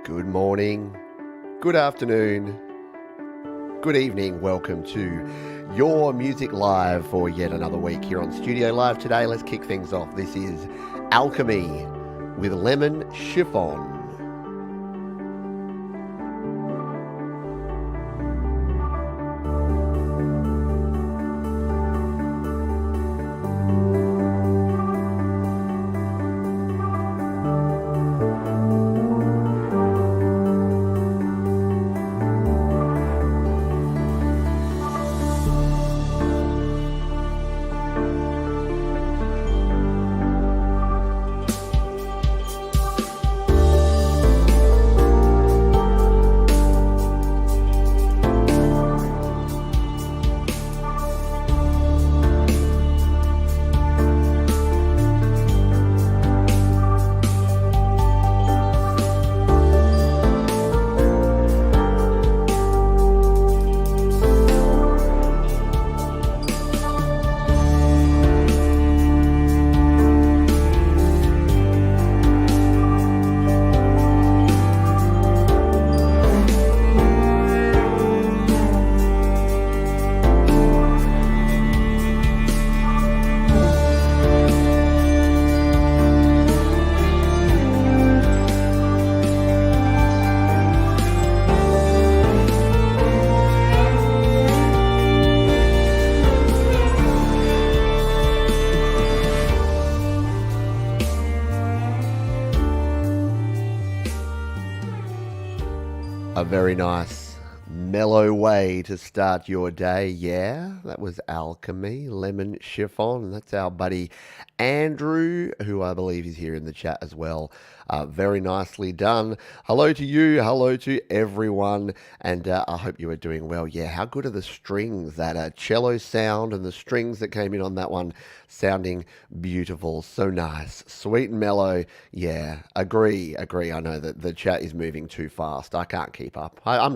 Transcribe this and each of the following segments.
Good morning, good afternoon, good evening. Welcome to Your Music Live for yet another week here on Studio Live. Today, let's kick things off. This is Alchemy with Lemon Chiffon. A very nice, mellow way to start your day. Yeah, that was Alchemy, Lemon Chiffon. That's our buddy Andrew, who I believe is here in the chat as well. Very nicely done. Hello to you. Hello to everyone. And I hope you are doing well. Yeah, how good are the strings? That cello sound and the strings that came in on that one sounding beautiful. So nice. Sweet and mellow. Yeah, agree. I know that the chat is moving too fast. I can't keep up. I'm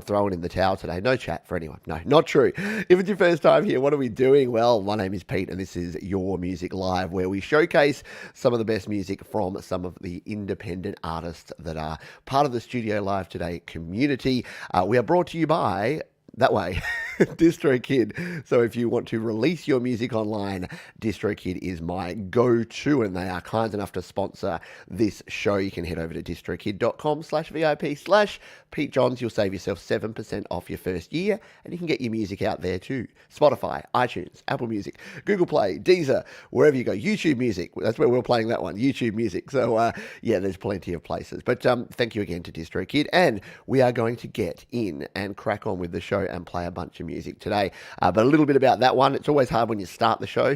throwing in the towel today. No chat for anyone. No, not true. If it's your first time here, what are we doing? Well, my name is Pete and this is Your Music Live, where we showcase some of the best music from some of the independent artists that are part of the Studio Live Today community. We are brought to you by DistroKid. So if you want to release your music online, DistroKid is my go-to, and they are kind enough to sponsor this show. You can head over to distrokid.com/VIP/Pete Johns. You'll save yourself 7% off your first year, and you can get your music out there too. Spotify, iTunes, Apple Music, Google Play, Deezer, wherever you go. YouTube Music, that's where we're playing that one, YouTube Music. So yeah, there's plenty of places. But thank you again to DistroKid, and we are going to get in and crack on with the show and play a bunch of music today. But a little bit about that one. It's always hard when you start the show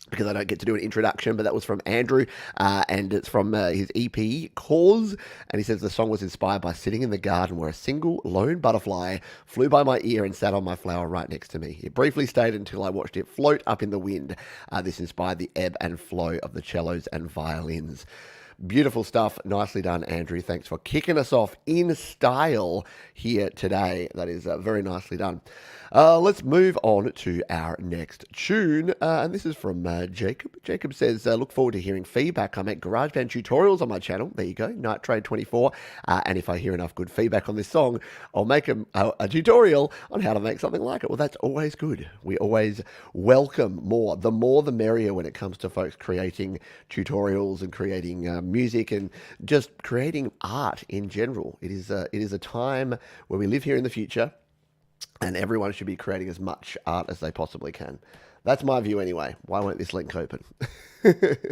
because I don't get to do an introduction, but that was from Andrew, and it's from his EP, Cause, and he says the song was inspired by sitting in the garden where a single lone butterfly flew by my ear and sat on my flower right next to me. It briefly stayed until I watched it float up in the wind. This inspired the ebb and flow of the cellos and violins. Beautiful stuff. Nicely done, Andrew. Thanks for kicking us off in style here today. That is very nicely done. Let's move on to our next tune. And this is from Jacob. Jacob says, look forward to hearing feedback. I make GarageBand tutorials on my channel. There you go, Night Trade 24. And if I hear enough good feedback on this song, I'll make a tutorial on how to make something like it. Well, that's always good. We always welcome more. The more the merrier when it comes to folks creating tutorials and creating music and just creating art in general. It is a time where we live here in the future, and everyone should be creating as much art as they possibly can. That's my view anyway. Why won't this link open? There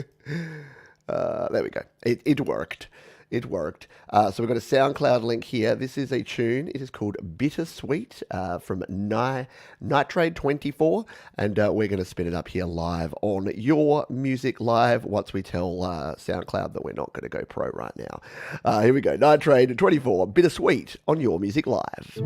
we go. It worked. It worked. So we've got a SoundCloud link here. This is a tune. It is called Bittersweet from Nitrade 24. And we're going to spin it up here live on Your Music Live once we tell SoundCloud that we're not going to go pro right now. Here we go. Nitrade 24, Bittersweet on Your Music Live.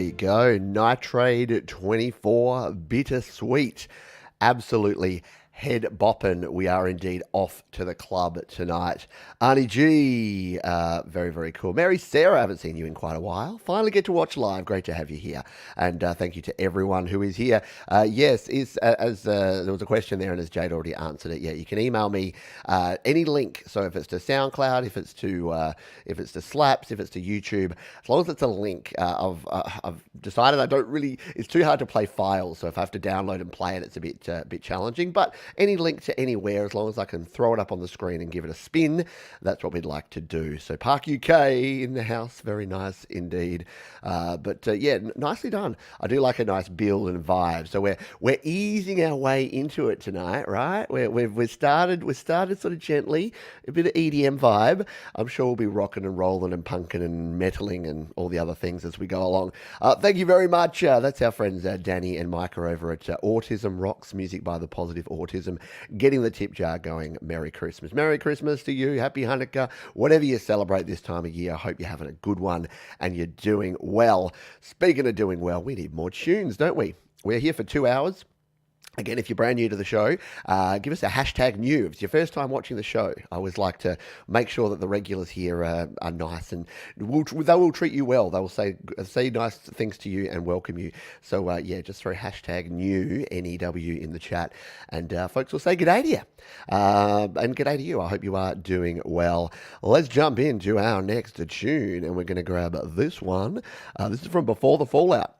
you go. Nitrate 24 Bittersweet. Absolutely head bopping. We are indeed off to the club tonight. Arnie G, very, very cool. Mary Sarah, I haven't seen you in quite a while. Finally get to watch live. Great to have you here. And thank you to everyone who is here. Yes, as there was a question there, and as Jade already answered it, yeah, you can email me any link. So if it's to SoundCloud, if it's to Slaps, if it's to YouTube, as long as it's a link, I've decided I don't really. It's too hard to play files, so if I have to download and play it, it's a bit challenging. But any link to anywhere, as long as I can throw it up on the screen and give it a spin, that's what we'd like to do. So Park UK in the house, very nice indeed. Yeah, nicely done. I do like a nice build and vibe. So we're easing our way into it tonight, right? We've started sort of gently, a bit of EDM vibe. I'm sure we'll be rocking and rolling and punking and metaling and all the other things as we go along. Thank you very much. That's our friends Danny and Mike are over at Autism Rocks, music by the Positive Autism, getting the tip jar going. Merry Christmas. Merry Christmas to you. Happy Hanukkah. Whatever you celebrate this time of year, I hope you're having a good one and you're doing well. Speaking of doing well, we need more tunes, don't we? We're here for 2 hours. Again, if you're brand new to the show, give us a hashtag new. If it's your first time watching the show, I always like to make sure that the regulars here are nice and they will treat you well. They will say nice things to you and welcome you. So, just throw hashtag new, N-E-W, in the chat. And folks will say g'day to you. And g'day to you. I hope you are doing well. Let's jump into our next tune, and we're going to grab this one. This is from Before the Fallout.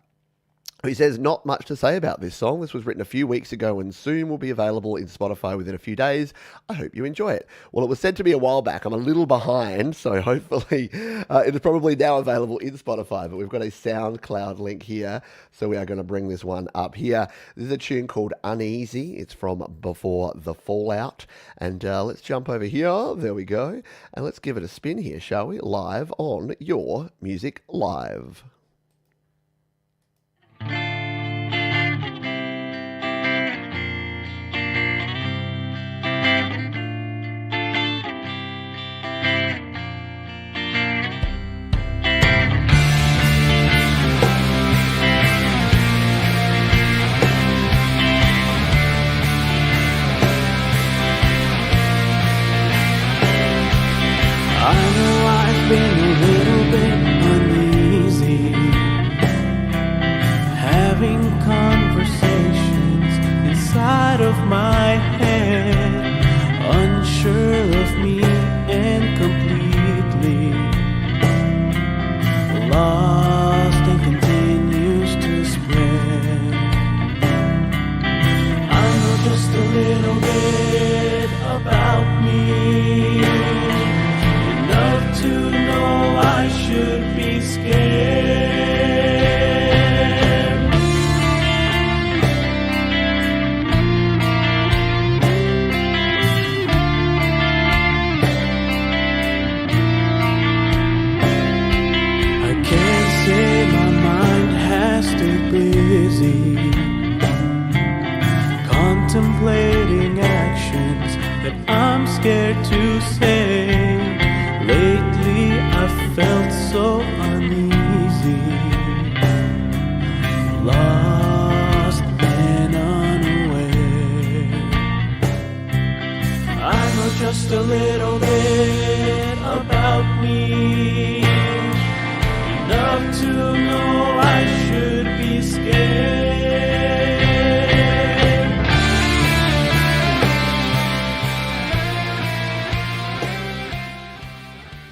He says, not much to say about this song. This was written a few weeks ago and soon will be available in Spotify within a few days. I hope you enjoy it. Well, it was sent to me a while back. I'm a little behind, so hopefully it is probably now available in Spotify, but we've got a SoundCloud link here, so we are going to bring this one up here. This is a tune called Uneasy. It's from Before the Fallout. And let's jump over here. There we go. And let's give it a spin here, shall we? Live on Your Music Live. I know I've been a little bit uneasy, having conversations inside of my head, unsure of me and completely lost and continues to spread. I know just a little bit about me, enough to know I should be scared. I can't say my mind has stayed busy, contemplating actions that I'm scared to say. Lately I felt so uneasy, lost and unaware. I know just a little bit about me, enough to know I should be scared.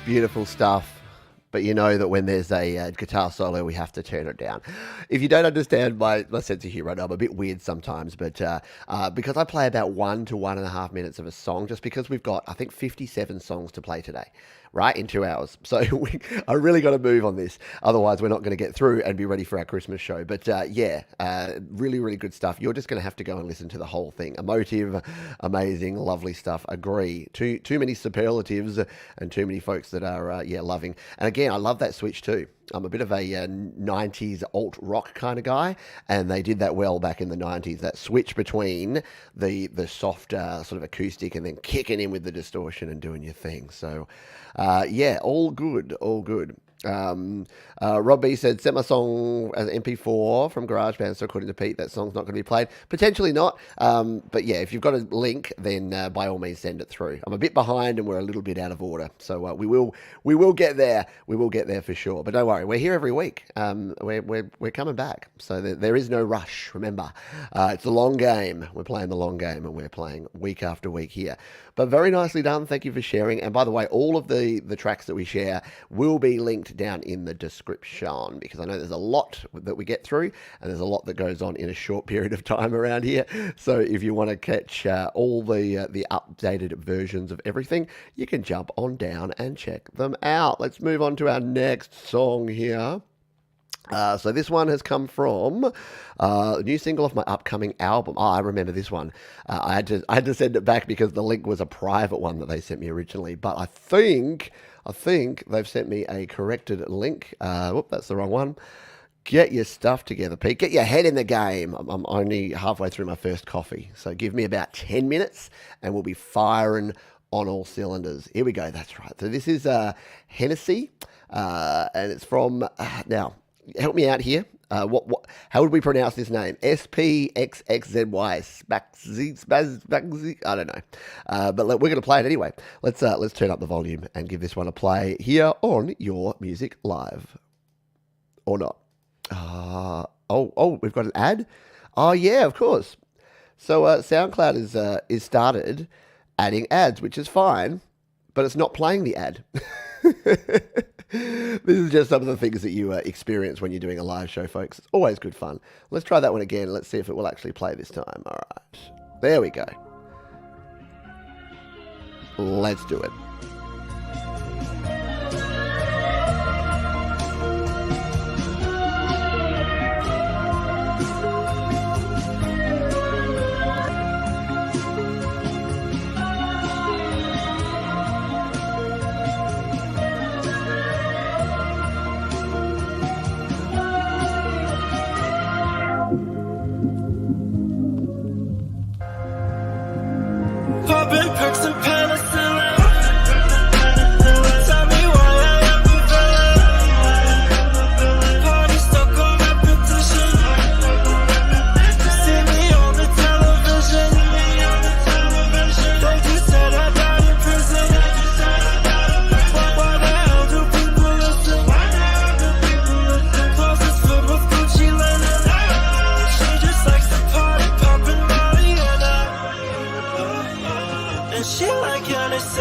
Beautiful stuff. But you know that when there's a guitar solo, we have to turn it down. If you don't understand my sense of humor, I'm a bit weird sometimes, but because I play about 1 to 1.5 minutes of a song, just because we've got, I think, 57 songs to play today, right, in 2 hours. So I really got to move on this. Otherwise, we're not going to get through and be ready for our Christmas show. But really, really good stuff. You're just going to have to go and listen to the whole thing. Emotive, amazing, lovely stuff. Agree. Too many superlatives and too many folks that are, loving. And again, I love that switch too. I'm a bit of a 90s alt rock kind of guy, and they did that well back in the 90s, that switch between the soft sort of acoustic and then kicking in with the distortion and doing your thing. So, all good, all good. Rob B said, sent my song as an MP4 from GarageBand, so according to Pete, that song's not going to be played. Potentially not, but yeah, if you've got a link, then by all means send it through. I'm a bit behind and we're a little bit out of order, so we will get there. We will get there for sure. But don't worry, we're here every week. We're coming back, so there is no rush. Remember, it's a long game. We're playing the long game, and we're playing week after week here. But very nicely done. Thank you for sharing. And by the way, all of the tracks that we share will be linked down in the description, because I know there's a lot that we get through and there's a lot that goes on in a short period of time around here. So if you want to catch all the updated versions of everything, you can jump on down and check them out. Let's move on to our next song here. So this one has come from a new single off my upcoming album. Oh, I remember this one. I had to send it back because the link was a private one that they sent me originally. But I think they've sent me a corrected link. Whoop, that's the wrong one. Get your stuff together, Pete. Get your head in the game. I'm only halfway through my first coffee, so give me about 10 minutes and we'll be firing on all cylinders. Here we go. That's right. So this is Hennessy, and it's from now. Help me out here. How would we pronounce this name? SPXXY. SPXXY. I don't know. But we're going to play it anyway. Let's turn up the volume and give this one a play here on Your Music Live. Or not. We've got an ad? Oh, yeah, of course. So SoundCloud is started adding ads, which is fine, but it's not playing the ad. This is just some of the things that you experience when you're doing a live show, folks. It's always good fun. Let's try that one again. Let's see if it will actually play this time. All right. There we go. Let's do it. Popping perks and penicillin. Tell me why I am the villain. Party stuck on repetition. You see me on the television. They just said I died in prison. Why the hell do people listen? Closets filled with Gucci linen. She just likes to party, popping Mariana. And she like Hennessy.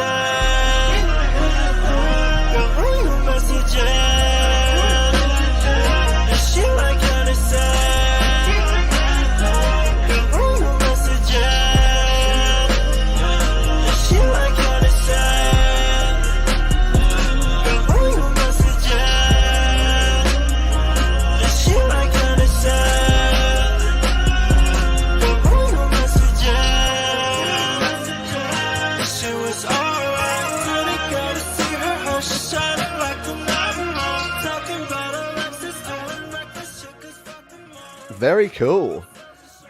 Girl, read your messages. And she like Hennessy. Girl, read your messages. And she like Hennessy. Girl, read your messages. And she like Hennessy. Girl, read your messages. She was alright, really good to see her. How she shining like the night. Talking about Alexis, doing reckless shit 'cause fuck them all. Very cool.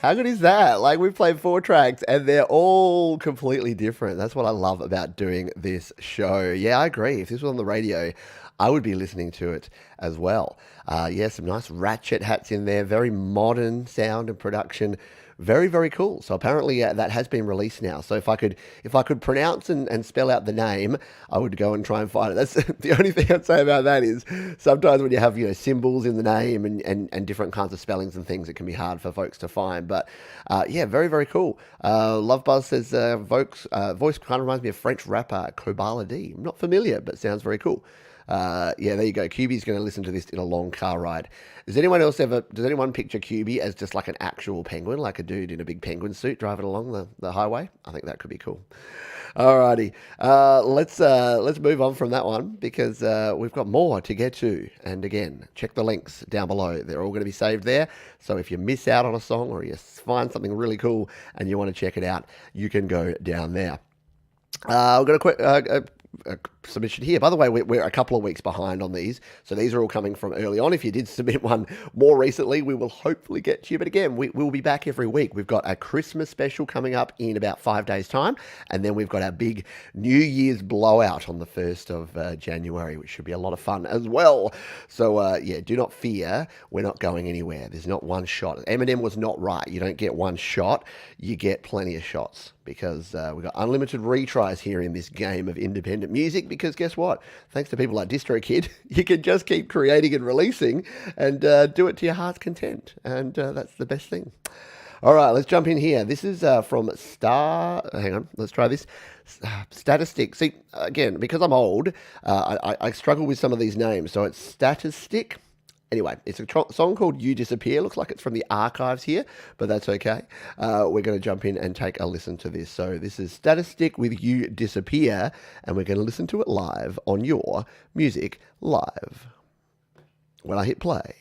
How good is that? Like, we've played 4 tracks and they're all completely different. That's what I love about doing this show. Yeah, I agree. If this was on the radio, I would be listening to it as well. Yeah, some nice ratchet hats in there. Very modern sound and production. Very, very cool. So apparently that has been released now. So if I could pronounce and spell out the name, I would go and try and find it. That's the only thing I'd say about that is sometimes when you have, symbols in the name and different kinds of spellings and things, it can be hard for folks to find. But yeah, very, very cool. Love Buzz says voice kind of reminds me of French rapper Cobala D. I'm not familiar, but sounds very cool. Yeah, there you go. QB's going to listen to this in a long car ride. Does anyone picture QB as just like an actual penguin, like a dude in a big penguin suit driving along the highway? I think that could be cool. Alrighty, let's move on from that one because we've got more to get to. And again, check the links down below. They're all going to be saved there. So if you miss out on a song or you find something really cool and you want to check it out, you can go down there. We've got submission here. By the way, we're a couple of weeks behind on these, so these are all coming from early on. If you did submit one more recently, we will hopefully get to you. But again, we'll be back every week. We've got a Christmas special coming up in about 5 days' time, and then we've got our big New Year's blowout on the 1st of January, which should be a lot of fun as well. So yeah, do not fear. We're not going anywhere. There's not one shot. Eminem was not right. You don't get one shot. You get plenty of shots, because we've got unlimited retries here in this game of independent music, because guess what? Thanks to people like DistroKid, you can just keep creating and releasing and do it to your heart's content. And that's the best thing. All right, let's jump in here. This is from hang on, let's try this. Statistic. See, again, because I'm old, I struggle with some of these names. So it's Statistic. Anyway, it's a song called You Disappear. Looks like it's from the archives here, but that's okay. We're going to jump in and take a listen to this. So this is Statistic with You Disappear, and we're going to listen to it live on Your Music Live. When I hit play.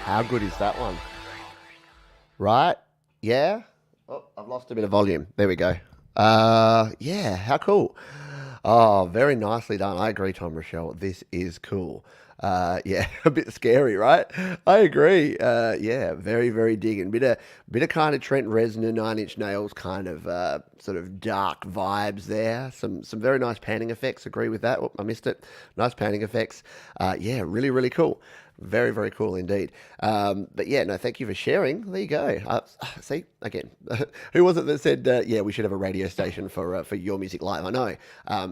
How good is that one? Right? Yeah? Oh, I've lost a bit of volume. There we go. Yeah, how cool. Oh, very nicely done. I agree, Tom Rochelle. This is cool. Yeah, a bit scary, right? I agree. Yeah, very, very digging. Bit of kind of Trent Reznor, Nine Inch Nails kind of sort of dark vibes there. Some very nice panning effects. Agree with that. Oh, I missed it. Nice panning effects. Yeah, really, really cool. Very, very cool indeed. But yeah, no, thank you for sharing. There you go. See, again, who was it that said, yeah, we should have a radio station for Your Music Live? I know.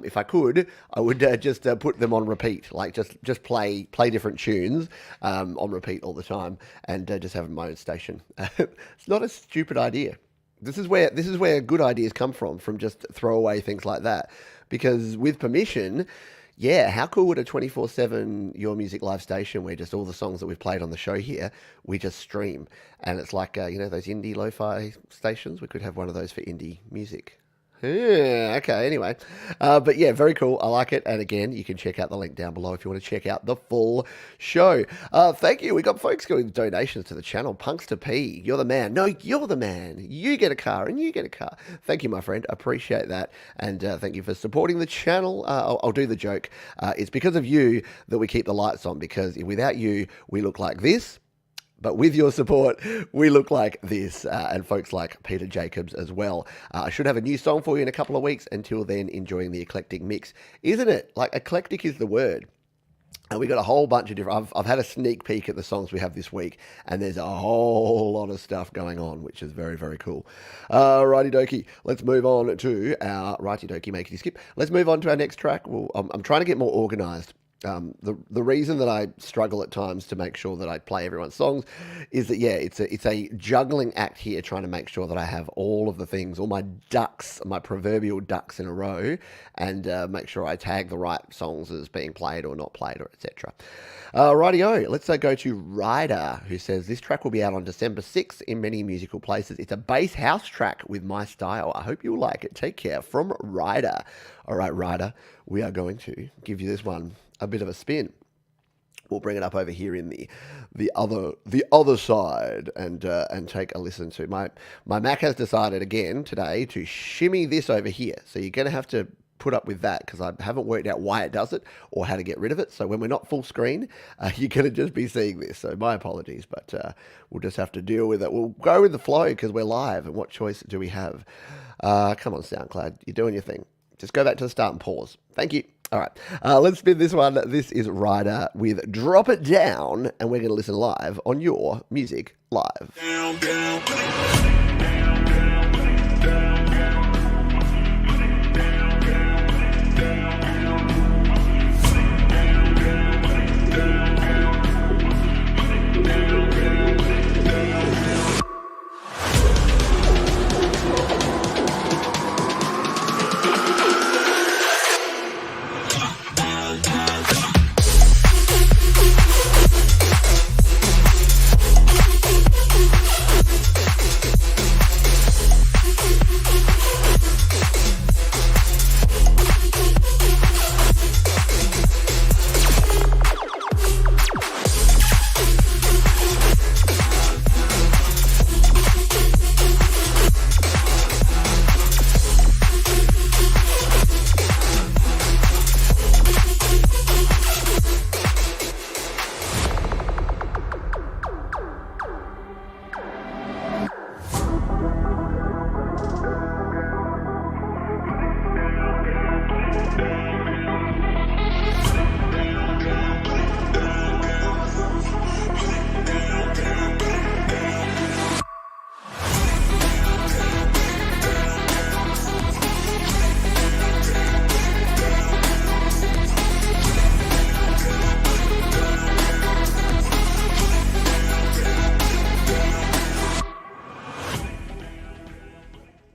If I could, I would just put them on repeat, like just play different tunes on repeat all the time, and just have my own station. It's not a stupid idea. This is where good ideas come from just throwaway things like that. Because with permission, yeah, how cool would a 24/7 Your Music Live station where just all the songs that we've played on the show here, we just stream. And it's like, those indie lo-fi stations. We could have one of those for indie music. Yeah, okay, anyway. But yeah, very cool. I like it. And again, you can check out the link down below if you want to check out the full show. Thank you. We got folks going with donations to the channel. Punks to P, you're the man. No, you're the man. You get a car and you get a car. Thank you, my friend. Appreciate that. And thank you for supporting the channel. I'll do the joke. It's because of you that we keep the lights on, because without you, we look like this. But with your support, we look like this, and folks like Peter Jacobs as well. I should have a new song for you in a couple of weeks. Until then, enjoying the eclectic mix. Isn't it? Like, eclectic is the word. And we got a whole bunch of different. I've had a sneak peek at the songs we have this week, and there's a whole lot of stuff going on, which is very, very cool. Righty dokie, let's move on to our righty dokie makey skip. Let's move on to our next track. I'm trying to get more organised. The reason that I struggle at times to make sure that I play everyone's songs is that it's a juggling act here, trying to make sure that I have all of the things, all my ducks, my proverbial ducks in a row, and make sure I tag the right songs as being played or not played, or etc. Rightio, let's go to Ryder, who says this track will be out on December 6th in many musical places. It's a bass house track with my style. I hope you'll like it. Take care. From Ryder. All right, Ryder, we are going to give you this one a bit of a spin. We'll bring it up over here in the other side and take a listen to. My Mac has decided again today to shimmy this over here, so you're going to have to put up with that because I haven't worked out why it does it or how to get rid of it. So when we're not full screen, you're going to just be seeing this. So my apologies, but we'll just have to deal with it. We'll go with the flow because we're live, and what choice do we have? Come on, SoundCloud, you're doing your thing. Just go back to the start and pause. Thank you. All right, let's spin this one. This is Ryder with Drop It Down, and we're going to listen live on Your Music Live. Down, down.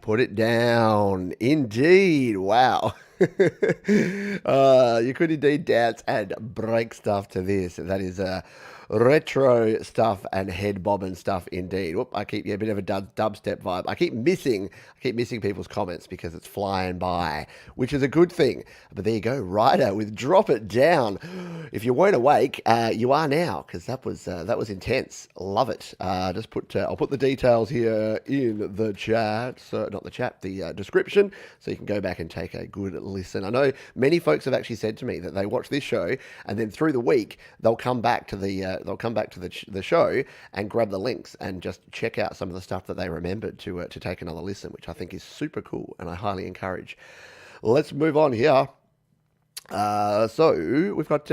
Put it down. Indeed. Wow. You could indeed dance and break stuff to this. That is retro stuff and head bobbing stuff indeed. Whoop, I keep a bit of a dubstep vibe. I keep missing people's comments because it's flying by, which is a good thing. But there you go, Ryder with Drop It Down. If you weren't awake, you are now, because that was intense. Love it. I'll put the details here in the chat. So not the chat, the description, so you can go back and take a good listen. I know many folks have actually said to me that they watch this show and then through the week they'll come back to the show and grab the links and just check out some of the stuff that they remembered to take another listen, which I think is super cool and I highly encourage. Let's move on here. So we've got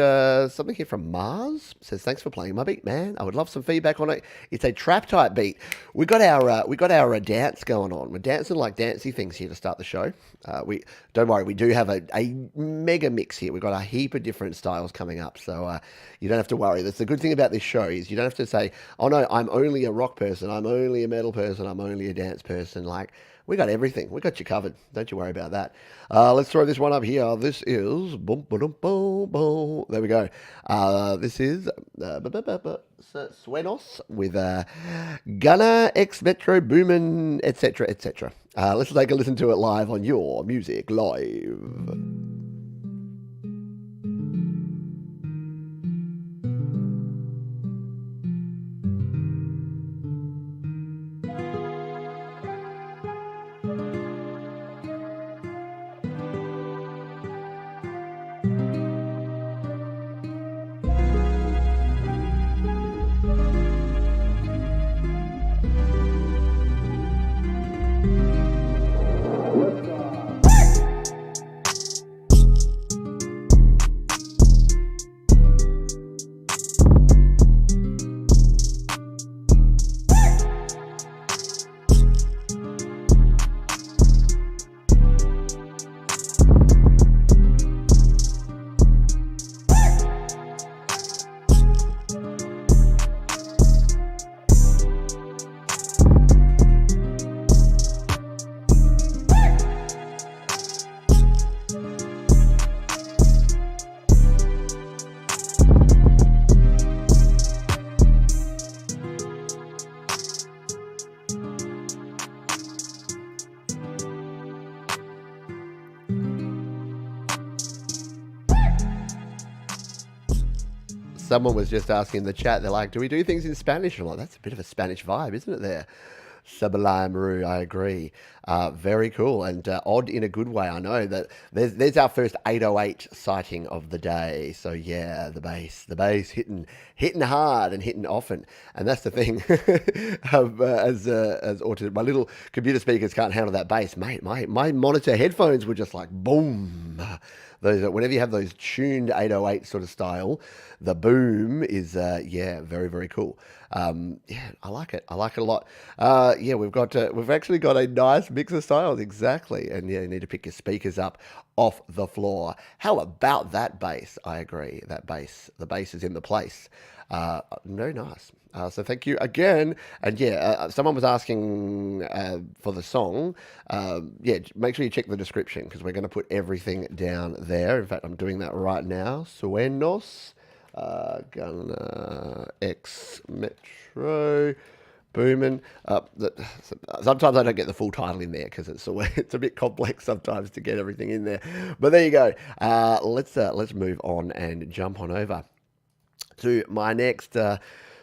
something here from Mars. Says, thanks for playing my beat, man. I would love some feedback on it. It's a trap type beat. We got our dance going on. We're dancing like dancey things here to start the show. We don't worry, we do have a mega mix here. We've got a heap of different styles coming up, so you don't have to worry. That's the good thing about this show is you don't have to say, oh no, I'm only a rock person, I'm only a metal person, I'm only a dance person. Like, we got everything. We got you covered. Don't you worry about that. Let's throw this one up here. This is... boom, boom, boom, boom. There we go. This is Suenos with Gunna, X Metro, Boomin, etc., etc. Let's take a listen to it live on Your Music Live. someone was just asking in the chat, they're like, do we do things in Spanish? I'm like, that's a bit of a Spanish vibe, isn't it there? Sabalai Meru, I agree. Very cool and odd in a good way. I know that there's our first 808 sighting of the day. So yeah, the bass hitting hard and hitting often, and that's the thing. As autism, my little computer speakers can't handle that bass, mate. My monitor headphones were just like boom. Those, whenever you have those tuned 808 sort of style, the boom is very, very cool. Yeah, I like it. I like it a lot. Yeah, we've actually got a nice mix of styles, exactly. And yeah, you need to pick your speakers up off the floor. How about that bass? I agree. The bass is in the place. Very nice. So thank you again. And yeah, someone was asking for the song. Yeah, make sure you check the description because we're going to put everything down there. In fact, I'm doing that right now. Suenos, Gunna, X Metro, Boomin. Sometimes I don't get the full title in there because it's a bit complex sometimes to get everything in there. But there you go. Let's move on and jump on over to my next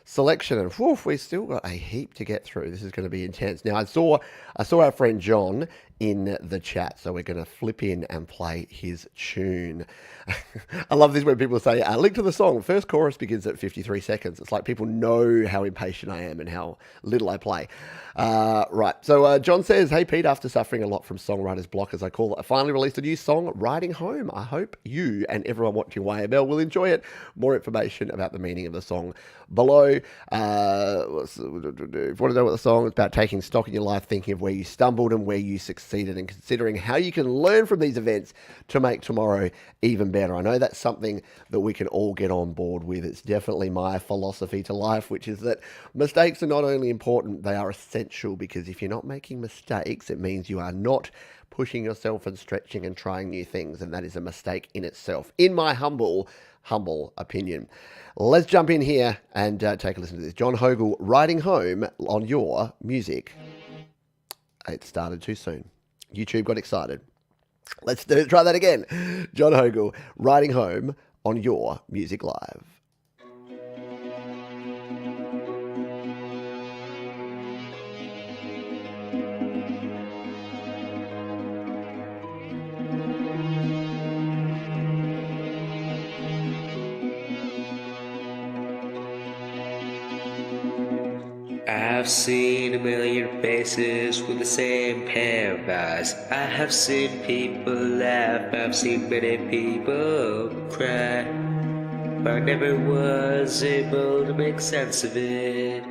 selection, and we've still got a heap to get through. This is going to be intense. Now, I saw our friend John in the chat, so we're going to flip in and play his tune. I love this when people say, link to the song. First chorus begins at 53 seconds. It's like people know how impatient I am and how little I play. Right, so John says, hey Pete, after suffering a lot from songwriter's block, as I call it, I finally released a new song, Riding Home. I hope you and everyone watching YML will enjoy it. More information about the meaning of the song below. If you want to know what the song is about, taking stock in your life, thinking of where you stumbled and where you succeeded, and considering how you can learn from these events to make tomorrow even better. I know that's something that we can all get on board with. It's definitely my philosophy to life, which is that mistakes are not only important, they are essential, because if you're not making mistakes, it means you are not pushing yourself and stretching and trying new things, and that is a mistake in itself, in my humble opinion. Let's jump in here and take a listen to this. John Hoegerl, Riding Home, on your music. It started too soon. YouTube got excited. Let's try that again. John Hoegerl, Riding Home, on your Music Live. I've seen a million faces with the same pair of eyes. I have seen people laugh, I've seen many people cry, but I never was able to make sense of it.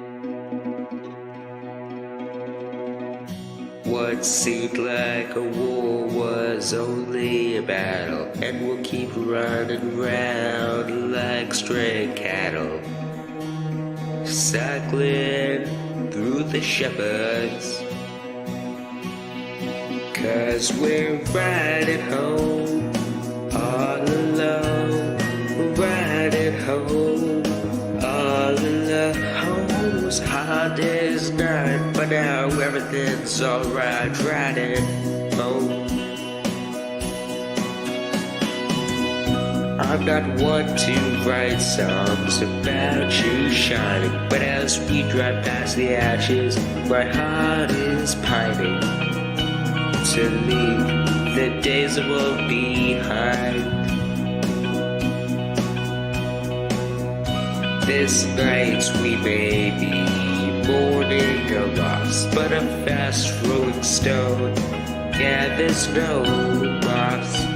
What seemed like a war was only a battle, and we'll keep running round like stray cattle, cycling through the shepherds, 'cause we're riding home all alone. We're riding home all alone. It was hard as night, but now everything's alright. Riding home. I'm not one to write songs about you shining, but as we drive past the ashes, my heart is pining to leave the days of old behind. This night we may be mourning a loss, but a fast rolling stone, yeah, there's no loss.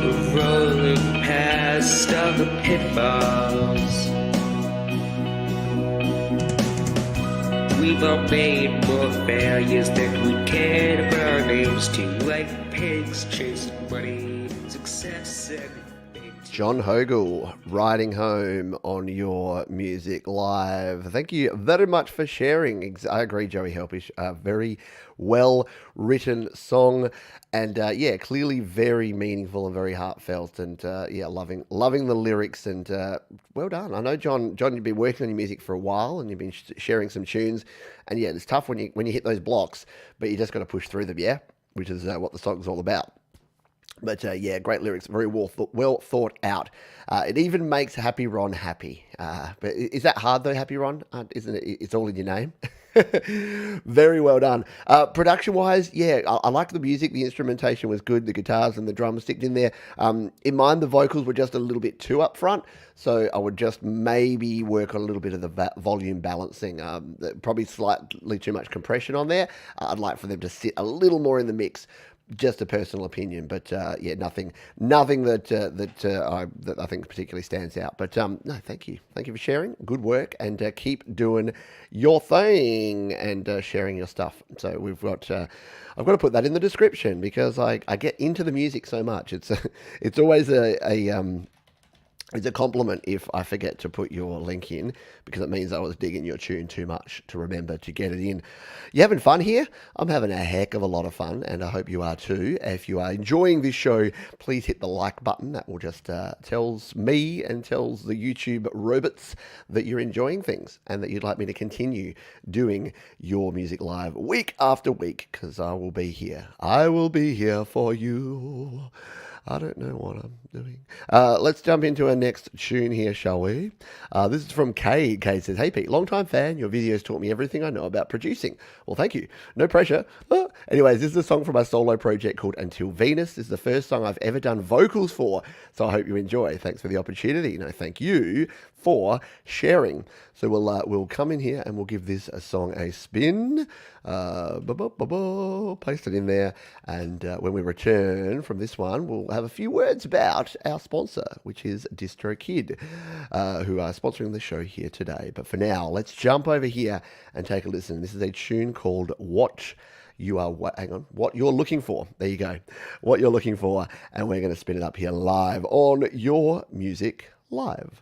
We're rolling past all the pitfalls. We've all made more failures than we cared of our names to, like pigs chasing money, success, and fame. John Hoegerl, Riding Home, on your Music Live. Thank you very much for sharing. I agree, Joey Helpish. Very well written song, and yeah, clearly very meaningful and very heartfelt, and yeah, loving the lyrics, and well done. I know, John, you've been working on your music for a while, and you've been sharing some tunes, and yeah, it's tough when you hit those blocks, but you just got to push through them, yeah, which is what the song's all about. But yeah, great lyrics, very well thought out. It even makes Happy Ron happy. But is that hard though, Happy Ron? Isn't it? It's all in your name. Very well done. Production wise, yeah, I liked the music. The instrumentation was good. The guitars and the drums sticked in there. In mine, the vocals were just a little bit too up front. So I would just maybe work on a little bit of the volume balancing. Probably slightly too much compression on there. I'd like for them to sit a little more in the mix. Just a personal opinion, but yeah, nothing that I think particularly stands out. But no, thank you for sharing. Good work, and keep doing your thing and sharing your stuff. So we've got. I've got to put that in the description because I get into the music so much. It's always it's a compliment if I forget to put your link in because it means I was digging your tune too much to remember to get it in. You having fun here? I'm having a heck of a lot of fun, and I hope you are too. If you are enjoying this show, please hit the like button. That will just tells me and tells the YouTube robots that you're enjoying things and that you'd like me to continue doing your music live week after week because I will be here. I will be here for you. I don't know what I'm doing. Let's jump into our next tune here, shall we? This is from Cade. Cade says, "Hey Pete, long-time fan. Your videos taught me everything I know about producing." Well, thank you. No pressure. Anyways, this is a song from my solo project called Until Venus. This is the first song I've ever done vocals for, so I hope you enjoy. Thanks for the opportunity. No, thank you for sharing. So we'll come in here and we'll give this a song a spin. Paste it in there, and when we return from this one, we'll have a few words about our sponsor, which is DistroKid, who are sponsoring the show here today. But for now, let's jump over here and take a listen. This is a tune called What You're Looking For. There you go. What You're Looking For, and we're going to spin it up here live on Your Music Live.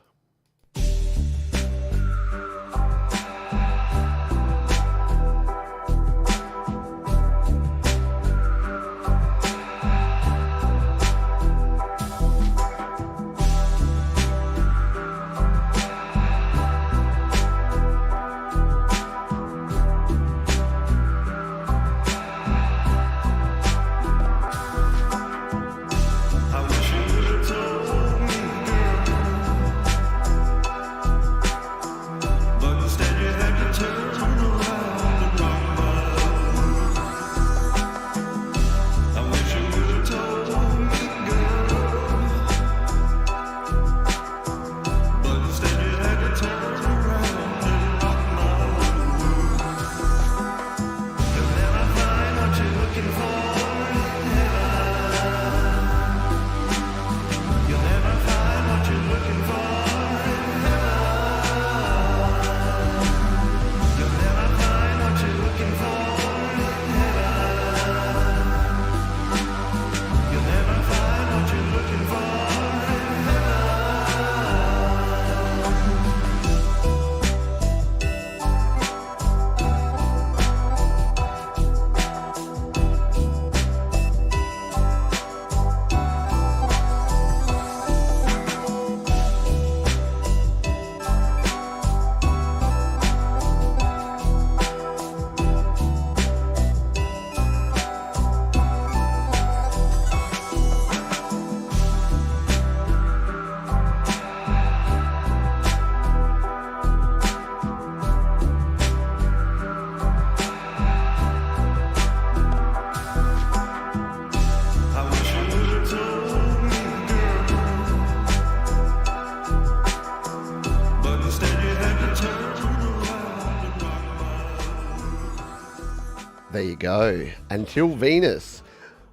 There you go. Until Venus,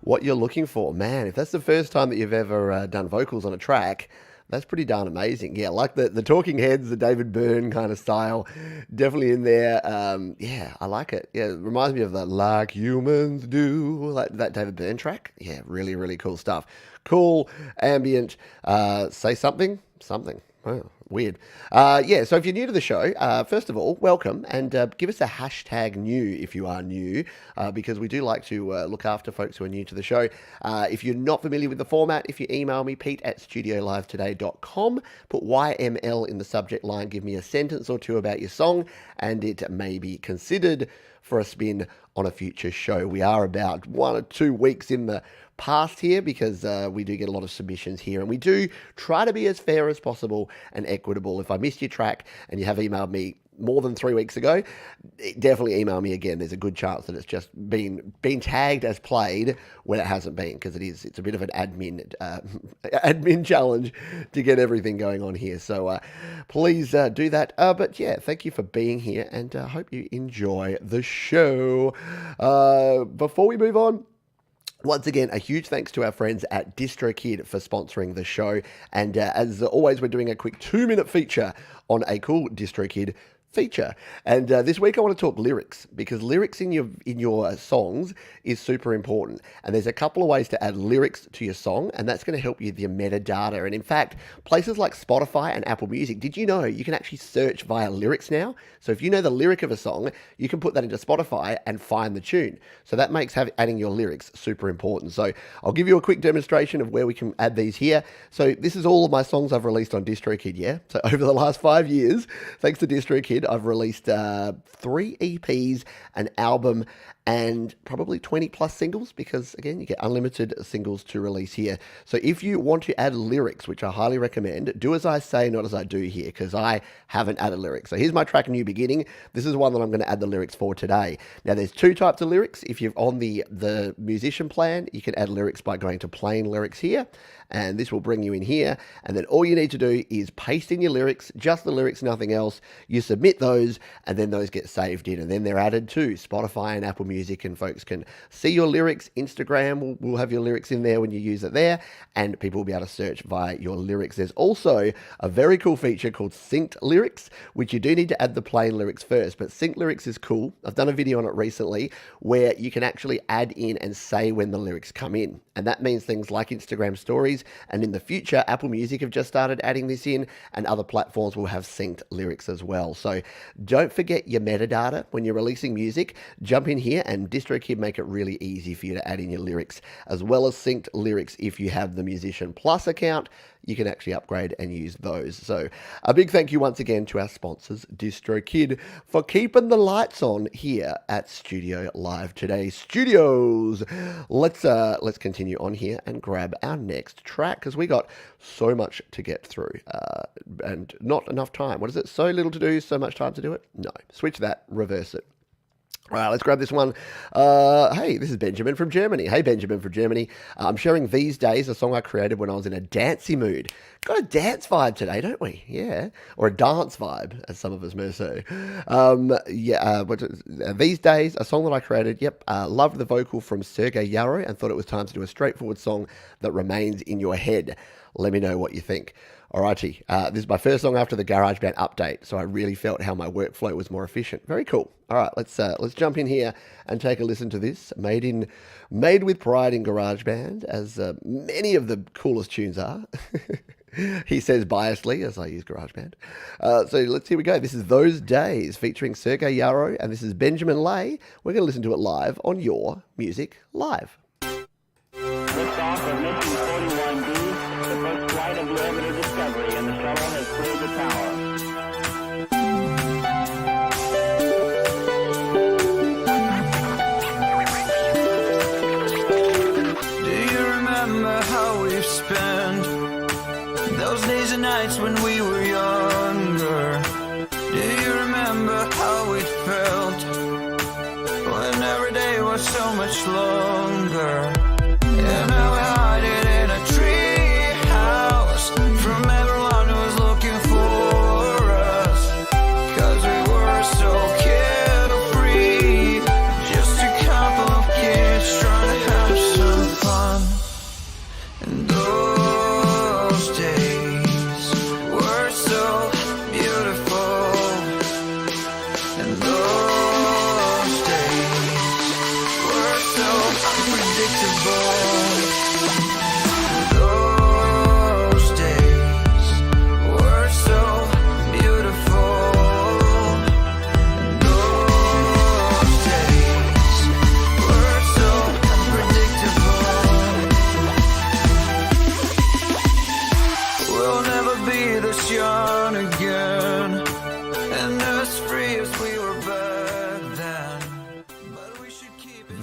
What You're Looking For. Man, if that's the first time that you've ever done vocals on a track, that's pretty darn amazing. Yeah, like the Talking Heads, the David Byrne kind of style, definitely in there. Yeah, I like it. Yeah, it reminds me of the Like Humans Do, like that David Byrne track. Yeah, really, really cool stuff. Cool, ambient, say something. Wow, weird. Yeah, so if you're new to the show, first of all, welcome, and give us a hashtag new if you are new, because we do like to look after folks who are new to the show. If you're not familiar with the format, if you email me, pete@studiolivetoday.com, put YML in the subject line, give me a sentence or two about your song, and it may be considered for a spin on a future show. We are about 1 or 2 weeks in the past here because we do get a lot of submissions here, and we do try to be as fair as possible and equitable. If I missed your track and you have emailed me more than 3 weeks ago, definitely email me again. There's a good chance that it's just been tagged as played when it hasn't been, because it's a bit of an admin challenge to get everything going on here. So please do that. But yeah, thank you for being here, and I hope you enjoy the show. Before we move on, once again, a huge thanks to our friends at DistroKid for sponsoring the show. And as always, we're doing a quick 2-minute feature on a cool DistroKid feature. And this week I want to talk lyrics, because lyrics in your songs is super important. And there's a couple of ways to add lyrics to your song, and that's going to help you with your metadata. And in fact, places like Spotify and Apple Music, did you know you can actually search via lyrics now? So if you know the lyric of a song, you can put that into Spotify and find the tune. So that makes adding your lyrics super important. So I'll give you a quick demonstration of where we can add these here. So this is all of my songs I've released on DistroKid, yeah? So over the last 5 years, thanks to DistroKid, I've released 3 EPs, an album, and probably 20 plus singles, because again, you get unlimited singles to release here. So if you want to add lyrics, which I highly recommend, do as I say, not as I do here, because I haven't added lyrics. So here's my track, New Beginning. This is one that I'm going to add the lyrics for today. Now there's 2 types of lyrics. If you're on the musician plan, you can add lyrics by going to plain lyrics here, and this will bring you in here. And then all you need to do is paste in your lyrics, just the lyrics, nothing else. You submit those, and then those get saved in, and then they're added to Spotify and Apple Music, and folks can see your lyrics. Instagram will have your lyrics in there when you use it there, and people will be able to search via your lyrics. There's also a very cool feature called synced lyrics, which you do need to add the plain lyrics first, but synced lyrics is cool. I've done a video on it recently where you can actually add in and say when the lyrics come in, and that means things like Instagram stories, and in the future Apple Music have just started adding this in, and other platforms will have synced lyrics as well. So don't forget your metadata when you're releasing music. Jump in here, and DistroKid make it really easy for you to add in your lyrics, as well as synced lyrics. If you have the Musician Plus account, you can actually upgrade and use those. So a big thank you once again to our sponsors, DistroKid, for keeping the lights on here at Studio Live today. Studios. Let's continue on here and grab our next track, because we got so much to get through and not enough time. What is it? So little to do, so much time to do it? No. Switch that, reverse it. All right, let's grab this one. Hey, this is Benjamin from Germany. Hey, Benjamin from Germany. I'm sharing These Days, a song I created when I was in a dancey mood. Got a dance vibe today, don't we? Yeah. Or a dance vibe, as some of us may say. These Days, a song that I created. Yep. Loved the vocal from Sergei Yarrow and thought it was time to do a straightforward song that remains in your head. Let me know what you think. Alrighty, this is my first song after the GarageBand update, so I really felt how my workflow was more efficient. Very cool. All right, let's jump in here and take a listen to this. Made with pride in GarageBand, as many of the coolest tunes are. He says biasedly, as I use GarageBand. So here we go. This is Those Days featuring Sergei Yarrow, and this is Benjamin Lay. We're going to listen to it live on Your Music Live. Liftoff of Mission 41B, the first flight of the orbiter Discovery, and the shuttle has cleared the tower. Do you remember how we've spent those days and nights when we were younger? Do you remember how it felt when every day was so much longer? And now we're hiding in a tree house from everyone who was looking for us, 'cause we were so carefree, just a couple of kids trying to have some fun. And those days were so beautiful, and those days were so unpredictable.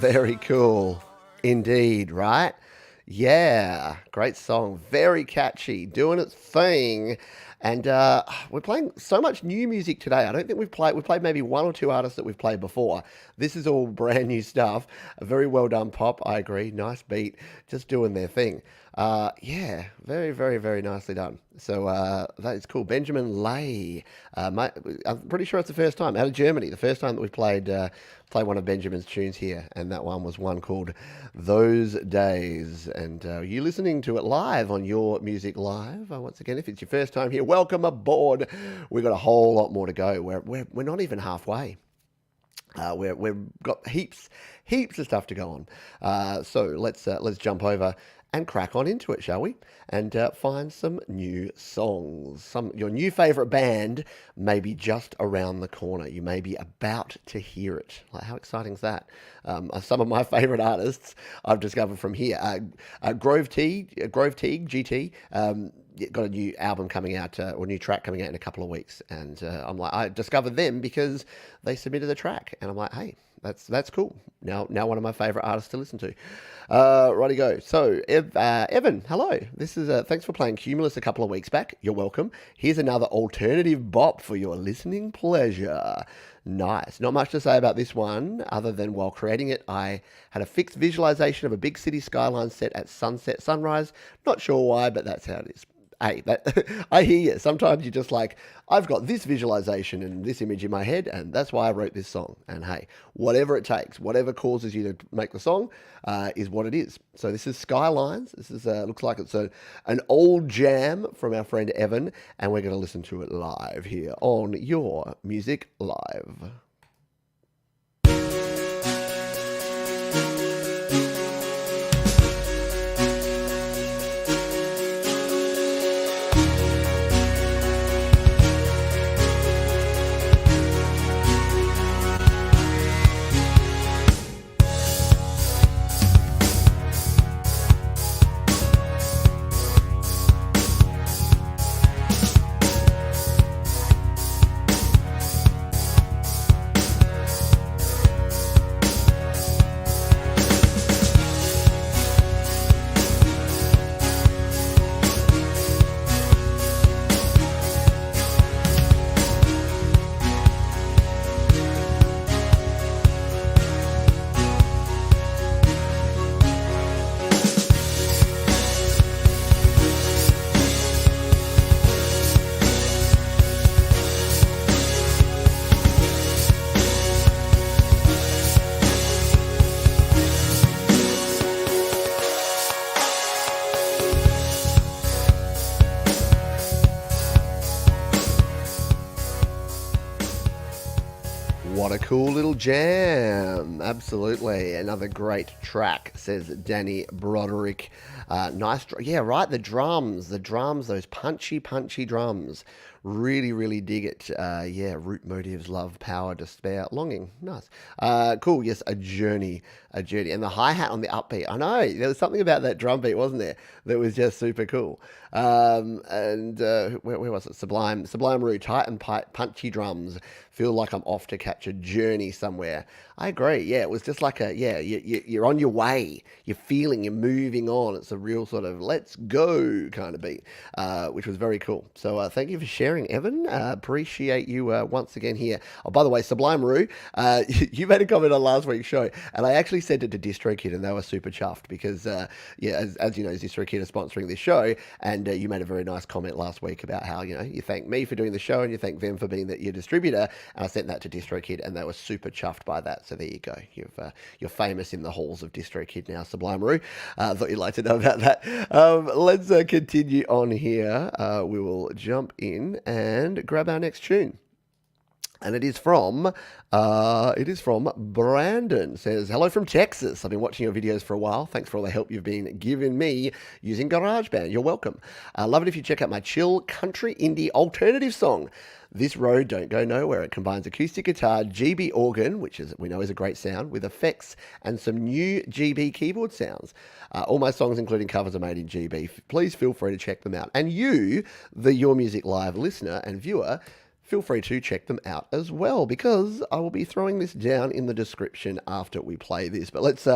Very cool indeed, right? Yeah, great song. Very catchy, doing its thing. And we're playing so much new music today. I don't think we've played maybe one or two artists that we've played before. This is all brand new stuff. A very well done pop, I agree. Nice beat, just doing their thing. Yeah, very, very, very nicely done. So that is cool. Benjamin Lay. I'm pretty sure it's the first time out of Germany. The first time that we've played one of Benjamin's tunes here, and that one was one called "Those Days." And you listening to it live on Your Music Live. Once again, if it's your first time here, welcome aboard. We've got a whole lot more to go. We're not even halfway. We've got heaps of stuff to go on. So let's jump over and crack on into it, shall we? And find some new songs. Your new favourite band may be just around the corner. You may be about to hear it. Like, how exciting is that? Some of my favourite artists I've discovered from here. Grove Teague, GT, got a new album coming out, or a new track coming out in a couple of weeks. And I'm like, I discovered them because they submitted a track. And I'm like, hey, that's cool. Now one of my favourite artists to listen to. Righty go. So Evan, hello. This is thanks for playing Cumulus a couple of weeks back. You're welcome. Here's another alternative bop for your listening pleasure. Nice. Not much to say about this one, other than while creating it, I had a fixed visualization of a big city skyline set at sunset, sunrise. Not sure why, but that's how it is. Hey, I hear you. Sometimes you're just like, I've got this visualization and this image in my head, and that's why I wrote this song. And hey, whatever it takes, whatever causes you to make the song, is what it is. So this is Skylines. This is looks like it's an old jam from our friend Evan, and we're going to listen to it live here on Your Music Live. What a cool little jam. Absolutely. Another great track, says Danny Broderick. Nice. Yeah, right. The drums, those punchy drums. Really, really dig it. Yeah, root motives, love, power, despair, longing. Nice. Cool. Yes, a journey. And the hi-hat on the upbeat. I know, there was something about that drum beat, wasn't there? That was just super cool. Where was it? Sabalai Meru, tight and punchy drums. Feel like I'm off to catch a journey somewhere. I agree. Yeah, it was just like you're on your way. You're feeling, you're moving on. It's a real sort of let's go kind of beat, which was very cool. So thank you for sharing, Evan. Appreciate you once again here. Oh, by the way, Sabalai Meru, you made a comment on last week's show, and I actually sent it to DistroKid, and they were super chuffed because, as you know, DistroKid are sponsoring this show, and you made a very nice comment last week about how, you thank me for doing the show, and you thank them for being your distributor, and I sent that to DistroKid, and they were super chuffed by that. So there you go. You're famous in the halls of DistroKid now, Sabalai Meru. Thought you'd like to know about that. Let's continue on here. We will jump in and grab our next tune. And it is from Brandon. Says, hello from Texas. I've been watching your videos for a while. Thanks for all the help you've been giving me using GarageBand. You're welcome. Love it if you check out my chill country indie alternative song, This Road Don't Go Nowhere. It combines acoustic guitar, GB organ, which we know is a great sound, with effects and some new GB keyboard sounds. All my songs, including covers, are made in GB. Please feel free to check them out. And you, the Your Music Live listener and viewer, feel free to check them out as well, because I will be throwing this down in the description after we play this. But let's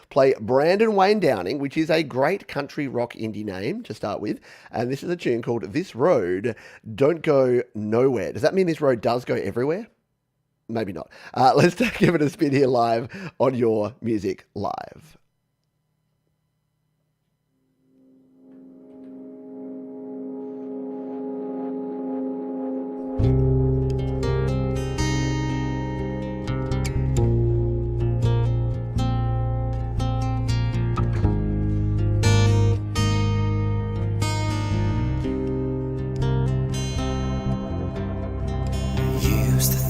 play Brandon Wayne Downing, which is a great country rock indie name to start with. And this is a tune called This Road Don't Go Nowhere. Does that mean this road does go everywhere? Maybe not. Let's give it a spin here live on Your Music Live.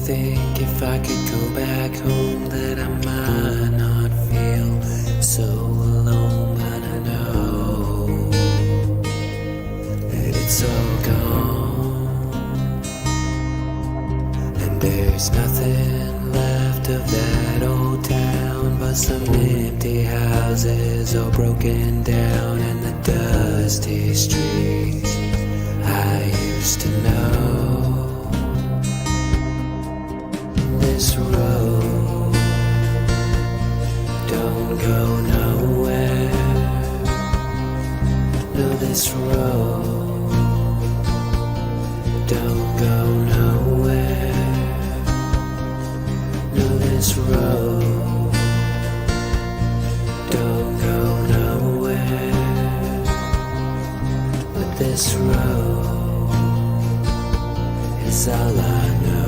Think if I could go back home that I might not feel so alone, but I know that it's all gone, and there's nothing left of that old town but some empty houses all broken down and the dusty streets I used to know. This road don't go nowhere. No, this road don't go nowhere. No, this road don't go nowhere. But this road is all I know.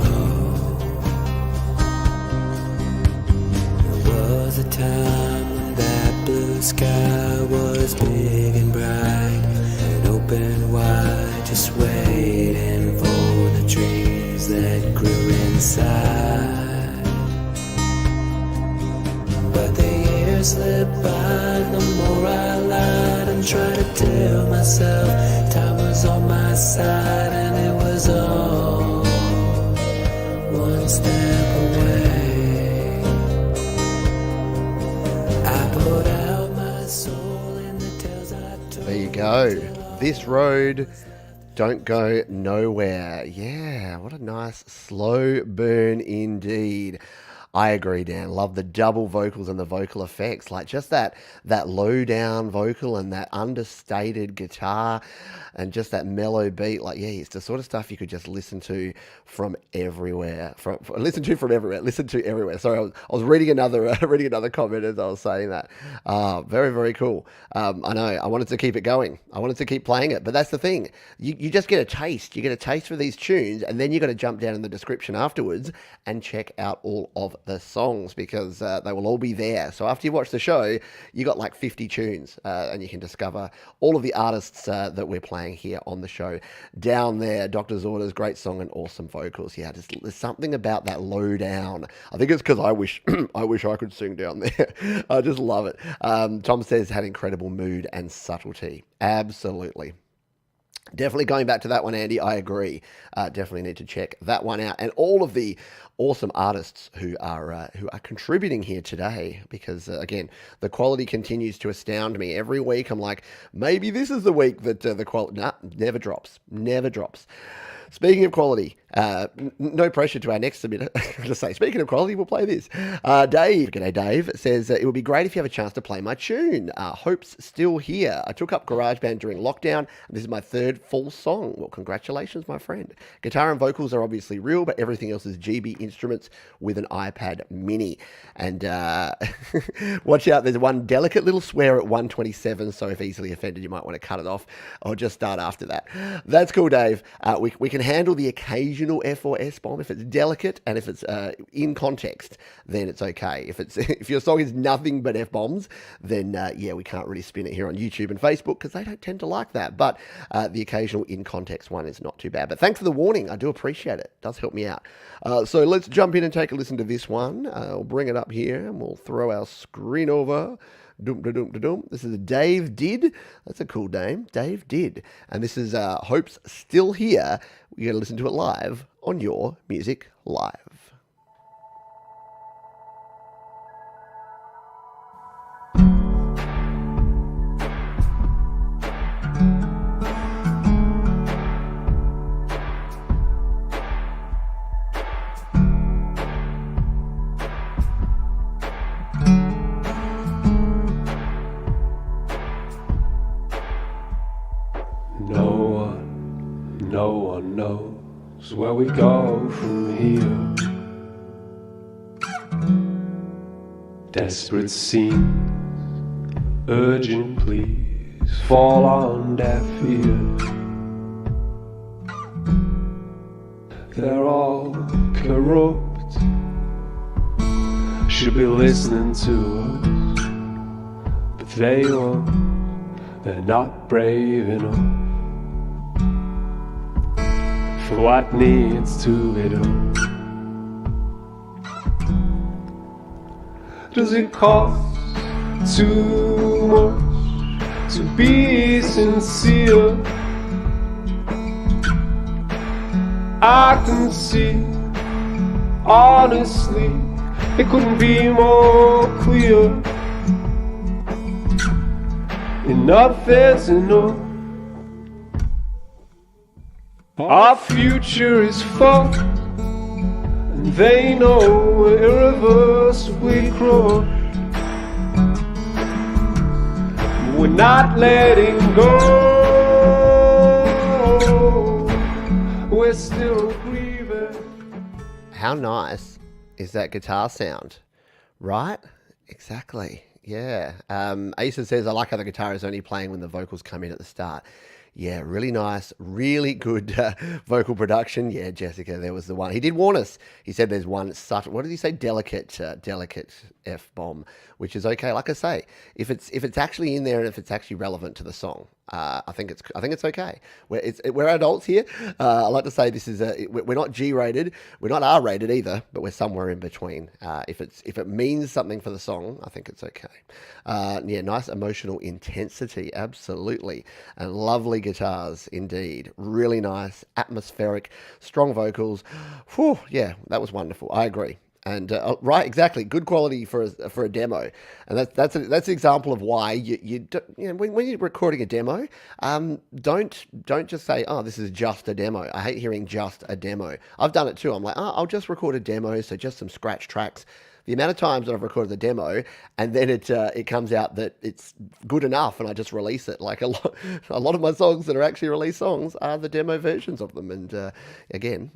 Was a time when that blue sky was big and bright and open wide, just waiting for the trees that grew inside. But the years slipped by, the more I lied and tried to tell myself time was on my side, and it was all one step away. There you go. This road don't go nowhere. Yeah, what a nice slow burn indeed. I agree, Dan. Love the double vocals and the vocal effects. Like just that low down vocal and that understated guitar and just that mellow beat. Like, yeah, it's the sort of stuff you could just listen to from everywhere. Listen to everywhere. Sorry, I was reading another comment as I was saying that. Very, very cool. I know. I wanted to keep it going. I wanted to keep playing it. But that's the thing. You just get a taste. You get a taste for these tunes, and then you got to jump down in the description afterwards and check out all of the songs, because they will all be there. So after you watch the show, you got like 50 tunes, and you can discover all of the artists that we're playing here on the show down there. Doctor's Orders, great song and awesome vocals. Yeah, there's something about that low down. I think it's because I wish I could sing down there. I just love it. Tom says had incredible mood and subtlety. Absolutely. Definitely going back to that one, Andy. I agree. Definitely need to check that one out, and all of the awesome artists who are contributing here today. Because again, the quality continues to astound me every week. I'm like, maybe this is the week that the quality never drops. Speaking of quality, no pressure to our next submitter. Just say, speaking of quality, we'll play this. Dave, g'day Dave, says, it would be great if you have a chance to play my tune. Hope's still here. I took up GarageBand during lockdown, and this is my third full song. Well, congratulations, my friend. Guitar and vocals are obviously real, but everything else is GB instruments with an iPad mini. And watch out, there's one delicate little swear at 127, so if easily offended, you might want to cut it off or just start after that. That's cool, Dave. We can handle the occasional F or S bomb if it's delicate and if it's in context, then it's okay. If your song is nothing but F bombs, then yeah, we can't really spin it here on YouTube and Facebook because they don't tend to like that. But the occasional in context one is not too bad. But thanks for the warning. I do appreciate it. It does help me out. So let's jump in and take a listen to this one. I'll bring it up here and we'll throw our screen over. This is Dave Did. That's a cool name. Dave Did. And this is Hope's Still Here. We're going to listen to it live on Your Music Live. No one knows where we go from here. Desperate scenes, urgent pleas fall on deaf ears. They're all corrupt, should be listening to us, but they won't, they're not brave enough for what needs to be done. Does it cost too much to be sincere? I can see, honestly, it couldn't be more clear. Enough is enough. Our future is fucked, and they know we're irreversibly crushed. We're not letting go. We're still grieving. How nice is that guitar sound, right? Exactly. Yeah. Asa says, I like how the guitar is only playing when the vocals come in at the start. Yeah, really nice, really good vocal production. Yeah, Jessica, there was the one. He did warn us. He said there's one subtle, what did he say? Delicate F-bomb, which is okay. Like I say, if it's actually in there and if it's actually relevant to the song, I think it's okay. We're adults here. I like to say this is we're not G-rated, we're not R-rated either, but we're somewhere in between. If it means something for the song, I think it's okay. Yeah, nice emotional intensity, absolutely, and lovely guitars indeed. Really nice, atmospheric, strong vocals. Whew, yeah, that was wonderful. I agree. And right, exactly, good quality for a demo, and that's an example of why when you're recording a demo, don't just say, oh, this is just a demo. I hate hearing just a demo. I've done it too. I'm like, oh, I'll just record a demo, so just some scratch tracks. The amount of times that I've recorded the demo and then it comes out that it's good enough and I just release it. Like a lot of my songs that are actually released songs are the demo versions of them. And again,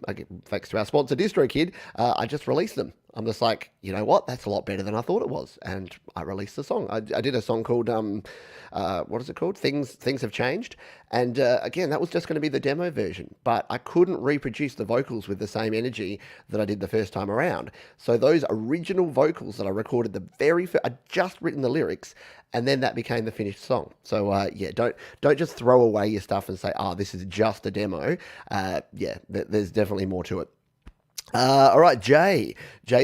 thanks to our sponsor DistroKid, I just released them. I'm just like, you know what? That's a lot better than I thought it was. And I released the song. I did a song called, what is it called? Things Have Changed. And again, that was just going to be the demo version. But I couldn't reproduce the vocals with the same energy that I did the first time around. So those original vocals that I recorded the very first, I'd just written the lyrics, and then that became the finished song. So yeah, don't just throw away your stuff and say, oh, this is just a demo. Yeah, there's definitely more to it. All right, Jay's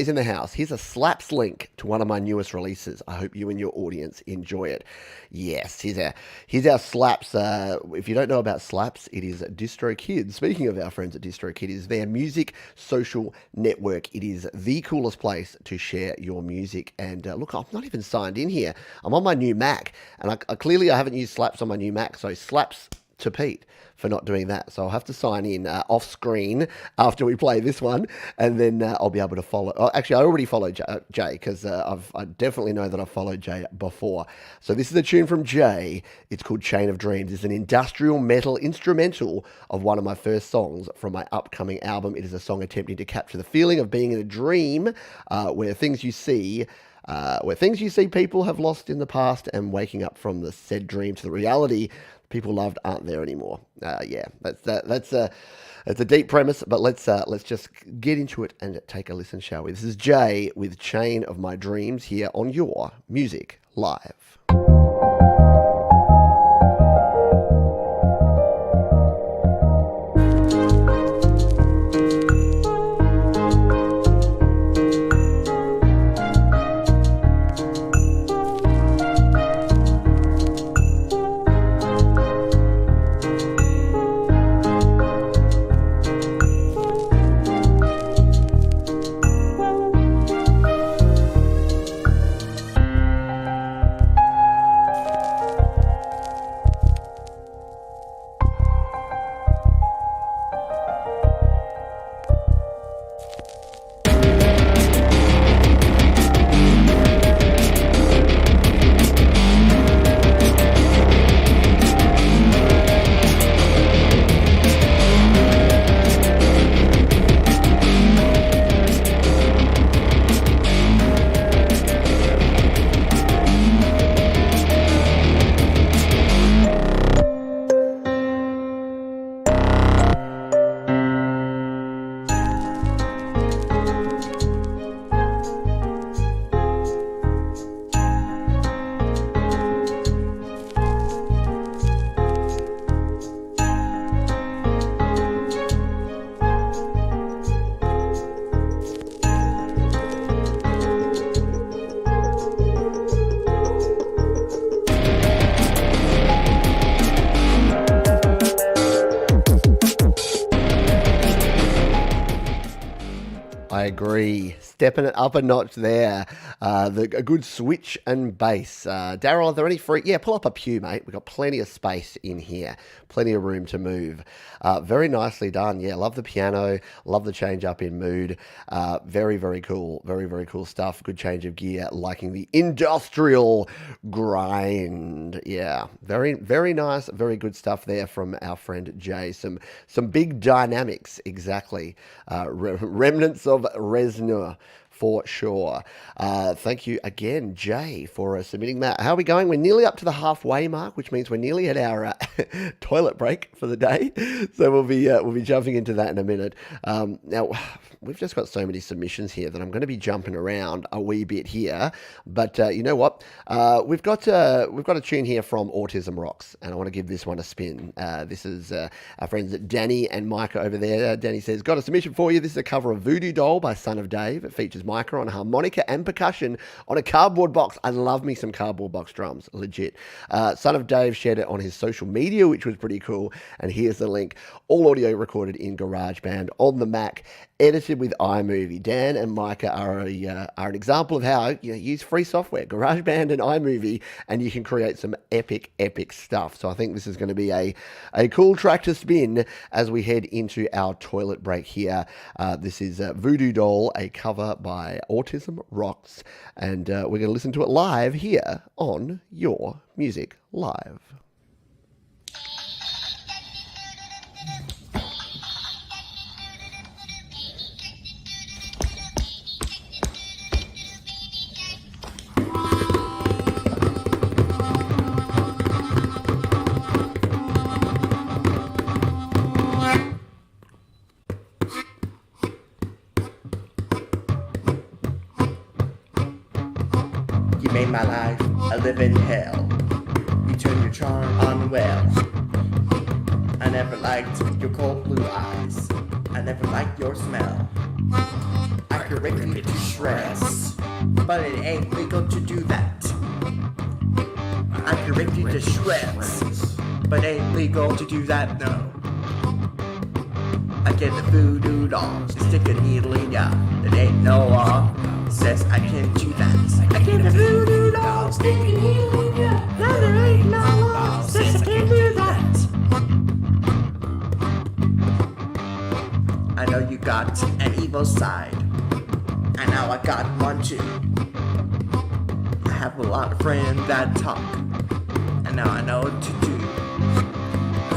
in the house. Here's a slaps link to one of my newest releases. I hope you and your audience enjoy it. Yes, here's our slaps. If you don't know about slaps, it is DistroKid. Speaking of our friends at DistroKid, it is their music social network. It is the coolest place to share your music. And look, I'm not even signed in here. I'm on my new Mac, and I clearly haven't used slaps on my new Mac. So slaps to Pete for not doing that. So I'll have to sign in off screen after we play this one, and then I'll be able to follow. Oh, actually, I already followed Jay because I definitely know that I've followed Jay before. So this is a tune from Jay. It's called Chain of Dreams. It's an industrial metal instrumental of one of my first songs from my upcoming album. It is a song attempting to capture the feeling of being in a dream where things you see people have lost in the past, and waking up from the said dream to the reality people loved aren't there anymore. Yeah, that's a deep premise, but let's just get into it and take a listen, shall we? This is Jay with Chain of My Dreams here on Your Music Live. agree. Stepping it up a notch there. A good switch and bass. Daryl, are there any free? Yeah, pull up a pew, mate. We've got plenty of space in here. Plenty of room to move. Very nicely done. Yeah, love the piano. Love the change up in mood. Very, very cool. Very, very cool stuff. Good change of gear. Liking the industrial grind. Yeah, very, very nice. Very good stuff there from our friend Jay. Some big dynamics. Exactly. Remnants of Resnur for sure. Thank you again, Jay, for submitting that. How are we going? We're nearly up to the halfway mark, which means we're nearly at our toilet break for the day. So we'll be jumping into that in a minute. Now, we've just got so many submissions here that I'm going to be jumping around a wee bit here. But you know what? We've got a tune here from Autism Rocks, and I want to give this one a spin. This is our friends Danny and Micah over there. Danny says, got a submission for you. This is a cover of Voodoo Doll by Son of Dave. It features Micah on harmonica and percussion on a cardboard box. I love me some cardboard box drums, legit. Son of Dave shared it on his social media, which was pretty cool. And here's the link. All audio recorded in GarageBand on the Mac, edited with iMovie. Dan and Micah are an example of how you use free software, GarageBand and iMovie, and you can create some epic stuff. So I think this is going to be a cool track to spin as we head into our toilet break here. This is Voodoo Doll, a cover by Autism Rocks, and we're going to listen to it live here on Your Music Live. You made my life a living hell. You turned your charm on well. I never liked your cold blue eyes. I never liked your smell. I could rip you to shreds, but it ain't legal to do that. I could rip you to shreds, but it ain't legal to do that, no. I get the voodoo doll, stick a needle in ya. It ain't no law, says I can't do that. I get the voodoo doll, stick a needle in ya. No, there ain't no law, says I can't do that. I know you got an evil side, and now I got one too. I have a lot of friends that talk, and now I know what to do.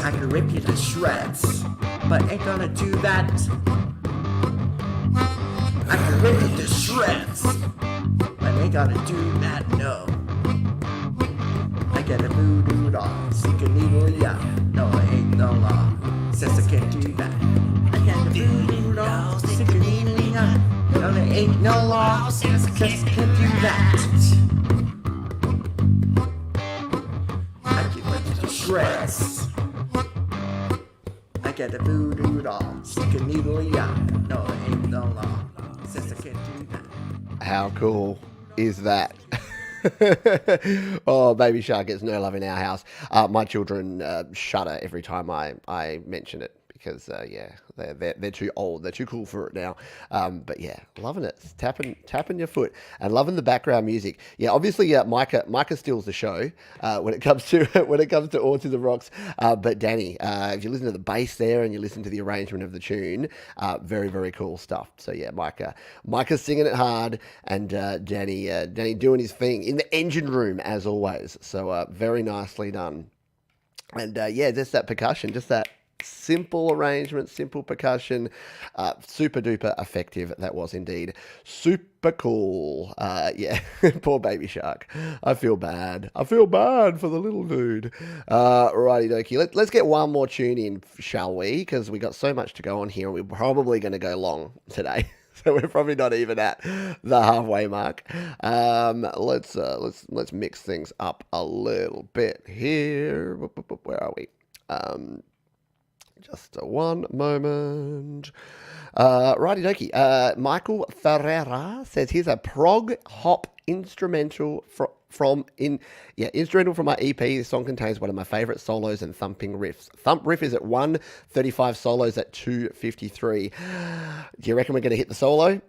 I can rip you to shreds, but ain't gonna do that. I can rip you to shreds, but ain't gonna do that, no. I get a voodoo doll, stick a needle in ya. No, it ain't no law, says I can't do that. I get a voodoo doll, stick a needle in ya. No, there ain't no law, says I can't do that. I can rip you to shreds. I get a voodoo doll, stick a needle in ya. No, it ain't no law, says I can't do that. How cool is that? Oh, Baby Shark gets no love in our house. My children shudder every time I mention it because, they're too old. They're too cool for it now. But yeah, loving it. Tapping your foot and loving the background music. Yeah, obviously, Micah steals the show when it comes to Autism Rocks. But Danny, if you listen to the bass there and you listen to the arrangement of the tune, very, very cool stuff. So yeah, Micah's singing it hard, and Danny doing his thing in the engine room as always. So very nicely done. And just that percussion, just that simple arrangement, simple percussion, super duper effective. That was indeed super cool. Poor Baby Shark. I feel bad for the little dude. Righty dokie. Let's get one more tune in, shall we? Because we got so much to go on here, and we're probably going to go long today. So we're probably not even at the halfway mark. Let's mix things up a little bit here. Where are we? Just one moment. Righty dokie. Michael Ferreira says, here's a prog hop instrumental instrumental from my EP. This song contains one of my favorite solos and thumping riffs. Thump riff is at 135, solos at 253. Do you reckon we're going to hit the solo?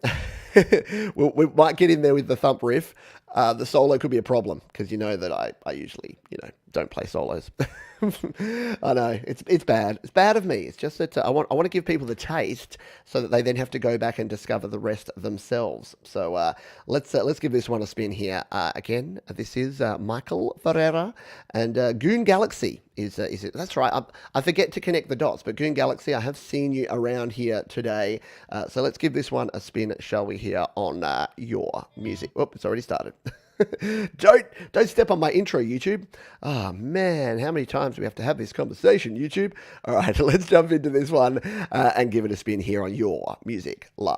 we might get in there with the thump riff. The solo could be a problem because you know that I usually, don't play solos. I know it's bad. It's bad of me. It's just that I want to give people the taste so that they then have to go back and discover the rest themselves. So let's give this one a spin here. Again, this is Michael Ferreira and Goon Galaxy is it? That's right. I forget to connect the dots, but Goon Galaxy, I have seen you around here today. So let's give this one a spin, shall we? Here on your music. Oh, it's already started. Don't step on my intro, YouTube. Oh man, how many times do we have to have this conversation, YouTube? All right, let's jump into this one and give it a spin here on your music live.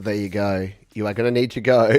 There you go. You are going to need to go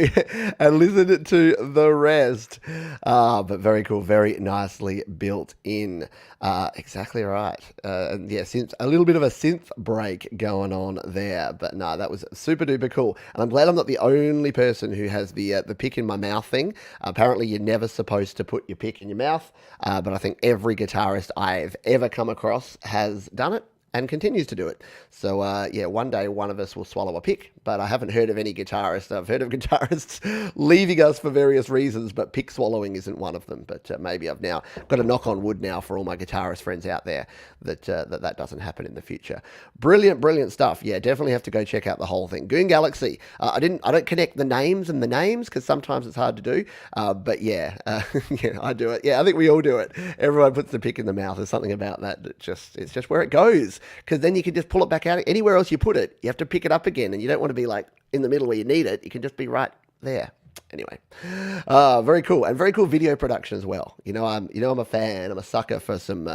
and listen to the rest. But very cool, very nicely built in. Exactly right. And yeah, a little bit of a synth break going on there. But no, that was super duper cool. And I'm glad I'm not the only person who has the pick in my mouth thing. Apparently, you're never supposed to put your pick in your mouth. But I think every guitarist I've ever come across has done it and continues to do it. So, yeah, one day one of us will swallow a pick, but I haven't heard of any guitarist. I've heard of guitarists leaving us for various reasons, but pick swallowing isn't one of them. But maybe I've now got a knock on wood now for all my guitarist friends out there that that doesn't happen in the future. Brilliant, brilliant stuff. Yeah, definitely have to go check out the whole thing. Goon Galaxy. I don't connect the names because sometimes it's hard to do. But yeah, yeah, I do it. Yeah, I think we all do it. Everyone puts the pick in the mouth. There's something about that it's just where it goes. Because then you can just pull it back out. Anywhere else you put it, you have to pick it up again, and you don't want to be like in the middle where you need it. You can just be right there. Anyway, very cool, and very cool video production as well. I'm a fan. I'm a sucker for some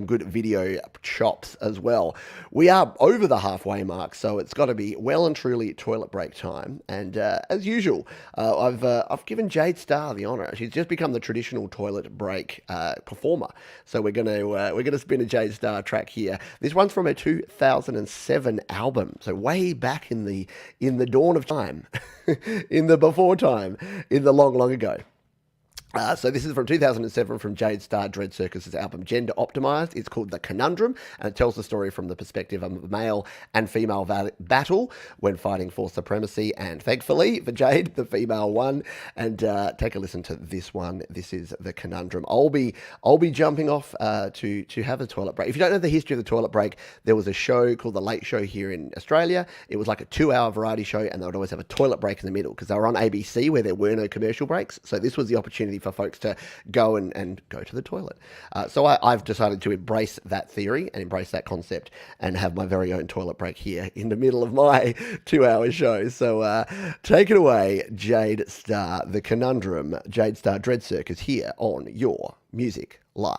good video chops as well. We are over the halfway mark, so it's got to be well and truly toilet break time. And as usual, I've given Jade Starr the honour. She's just become the traditional toilet break performer. So we're gonna spin a Jade Starr track here. This one's from her 2007 album, so way back in the dawn of time, in the before time. In the long, long ago. So this is from 2007 from Jade Starr Dread Circus's album Gender Optimized. It's called The Conundrum, and it tells the story from the perspective of a male and female battle when fighting for supremacy. And thankfully for Jade, the female won. And take a listen to this one. This is The Conundrum. I'll be jumping off to have a toilet break. If you don't know the history of the toilet break, there was a show called The Late Show here in Australia. It was like a 2-hour variety show, and they would always have a toilet break in the middle because they were on ABC where there were no commercial breaks. So this was the opportunity for folks to go and go to the toilet. So I've decided to embrace that theory and embrace that concept and have my very own toilet break here in the middle of my 2-hour show. So take it away, Jade Star, the conundrum. Jade Star Dread Circus here on Your Music Live.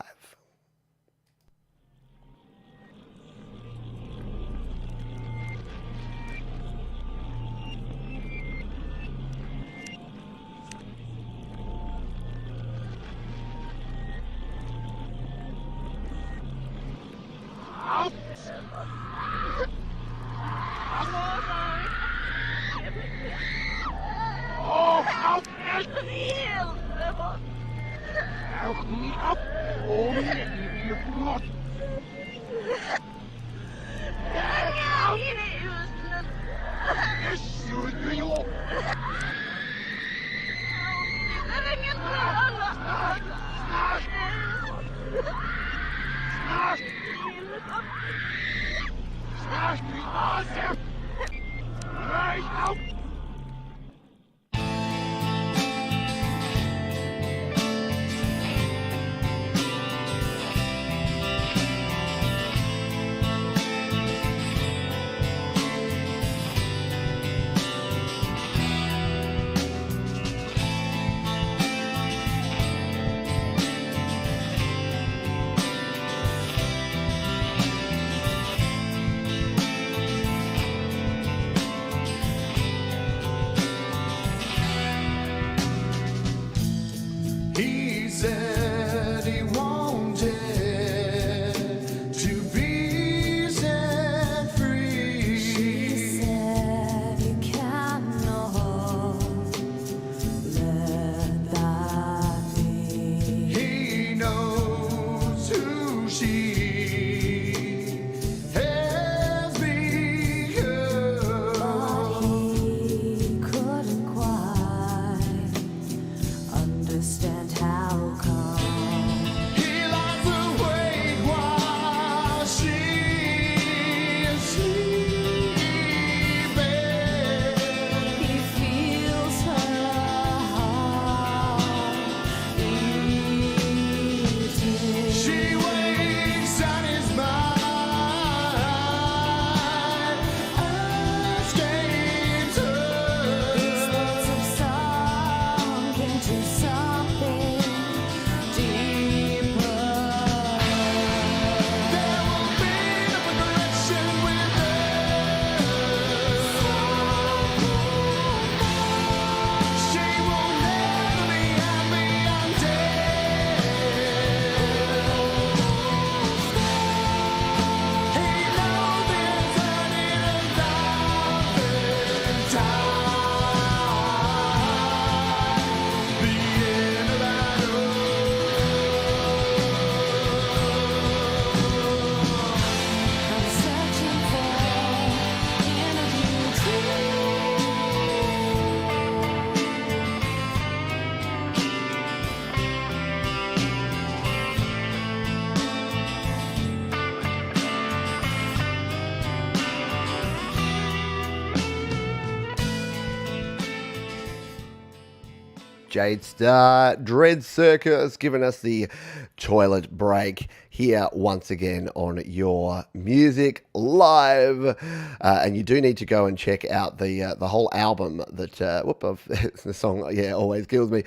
Jade Star, Dread Circus, giving us the toilet break here once again on Your Music Live. And you do need to go and check out the whole album that, the song, always kills me.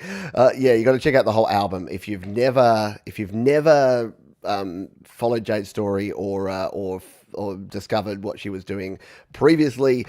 You got to check out the whole album. If you've never followed Jade's story or discovered what she was doing previously.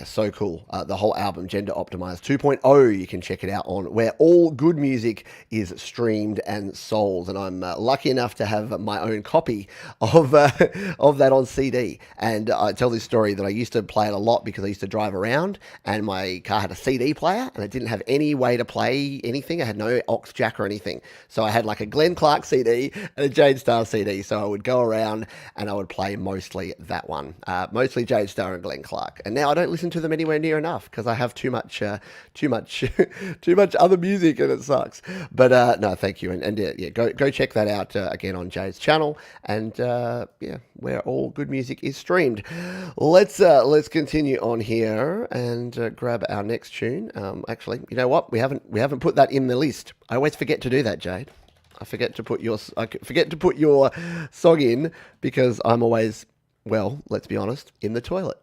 So cool. The whole album, Gender Optimized 2.0, you can check it out on where all good music is streamed and sold. And I'm lucky enough to have my own copy of that on CD. And I tell this story that I used to play it a lot because I used to drive around and my car had a CD player and it didn't have any way to play anything. I had no aux jack or anything. So I had like a Glenn Clark CD and a Jade Star CD. So I would go around and I would play most mostly that one. Mostly Jade Starr and Glenn Clark. And now I don't listen to them anywhere near enough because I have too much too much other music and it sucks. But no, thank you. And yeah, go check that out again on Jade's channel. And yeah, where all good music is streamed. Let's continue on here and grab our next tune. Actually, you know what? We haven't put that in the list. I always forget to do that, Jade. I forget to put your song in because I'm always, well, let's be honest, in the toilet.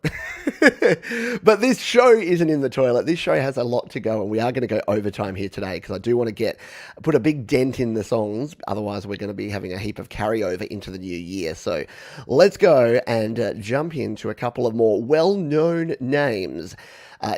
But this show isn't in the toilet. This show has a lot to go, and we are going to go overtime here today because I do want to put a big dent in the songs. Otherwise, we're going to be having a heap of carryover into the new year. So let's go and jump into a couple of more well-known names.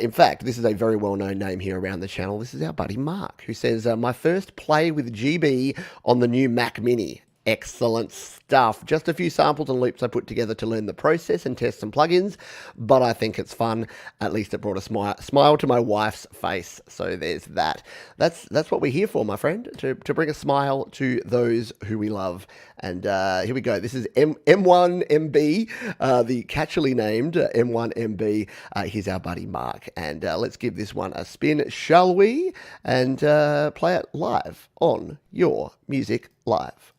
In fact, this is a very well-known name here around the channel. This is our buddy Mark, who says, my first play with GB on the new Mac Mini. Excellent stuff. Just a few samples and loops I put together to learn the process and test some plugins, but I think it's fun. At least it brought a smile to my wife's face. So there's that. That's what we're here for, my friend, to bring a smile to those who we love. And here we go. This is M1MB, the catchily named M1MB. Here's our buddy Mark. And let's give this one a spin, shall we? And play it live on Your Music Live.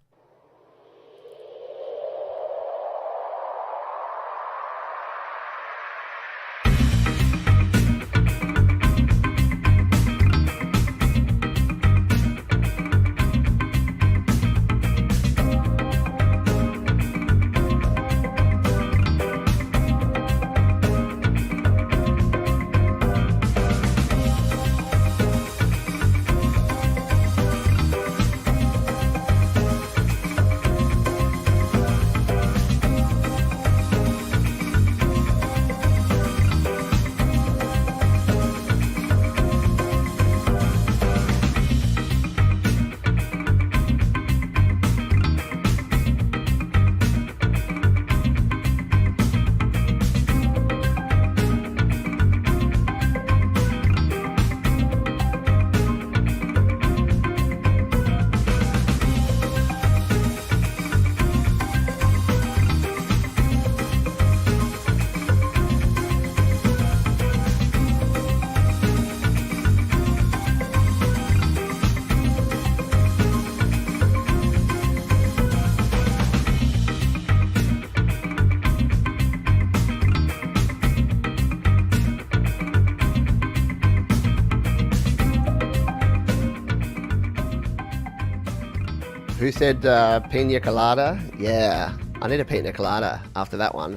Who said pina colada? Yeah, I need a pina colada after that one.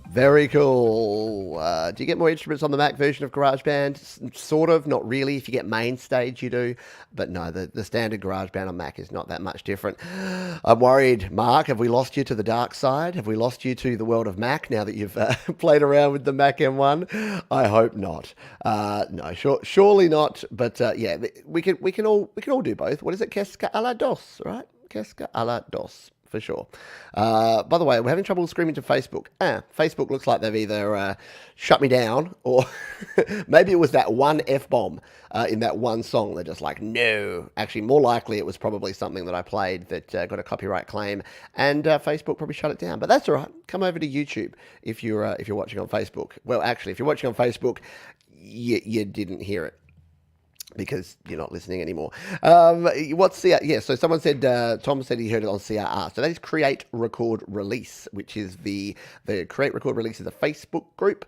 Very cool. Do you get more instruments on the Mac version of GarageBand? Sort of, not really. If you get main stage, you do. But no, the standard GarageBand on Mac is not that much different. I'm worried, Mark. Have we lost you to the dark side? Have we lost you to the world of Mac now that you've played around with the Mac M1? I hope not. No, surely not. But yeah, we can all do both. What is it? Quesca a la dos, right? Quesca a la dos. For sure. By the way, we're having trouble screaming to Facebook. Facebook looks like they've either shut me down or maybe it was that one F-bomb in that one song. They're just like, no. Actually, more likely it was probably something that I played that got a copyright claim and Facebook probably shut it down. But that's all right. Come over to YouTube if you're watching on Facebook. Well, actually, if you're watching on Facebook, you didn't hear it, because you're not listening anymore. What's CR? Yeah, so someone said, Tom said he heard it on CRR. So that is Create, Record, Release, which is the Create, Record, Release is a Facebook group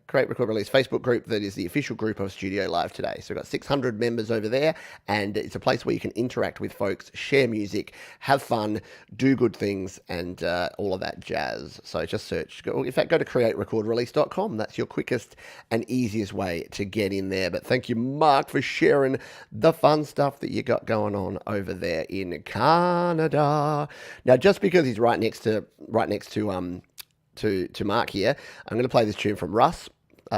Create, Record, Release Facebook group that is the official group of Studio Live Today. So we've got 600 members over there, and it's a place where you can interact with folks, share music, have fun, do good things, and all of that jazz. So just search. In fact, go to createrecordrelease.com. That's your quickest and easiest way to get in there. But thank you, Mark, for sharing the fun stuff that you got going on over there in Canada. Now, just because he's right next to Mark here, I'm going to play this tune from Russ.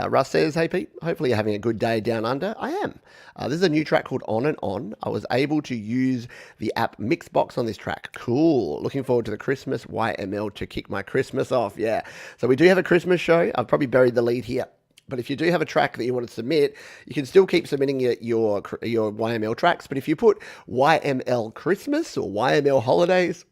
Russ says, hey Pete, hopefully you're having a good day down under. I am. This is a new track called On and On. I was able to use the app Mixbox on this track. Cool. Looking forward to the Christmas YML to kick my Christmas off. Yeah. So we do have a Christmas show. I've probably buried the lead here. But if you do have a track that you want to submit, you can still keep submitting your YML tracks. But if you put YML Christmas or YML Holidays,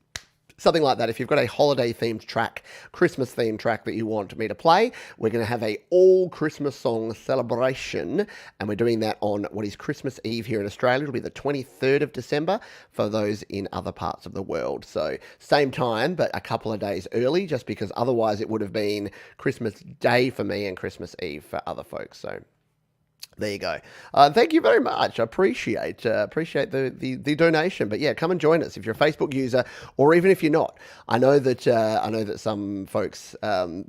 Something like that. If you've got a holiday-themed track, Christmas-themed track that you want me to play, we're going to have a all-Christmas song celebration, and we're doing that on what is Christmas Eve here in Australia. It'll be the 23rd of December for those in other parts of the world. So same time, but a couple of days early, just because otherwise it would have been Christmas Day for me and Christmas Eve for other folks. So there you go. Thank you very much. I appreciate the donation. But yeah, come and join us if you're a Facebook user, or even if you're not. I know that some folks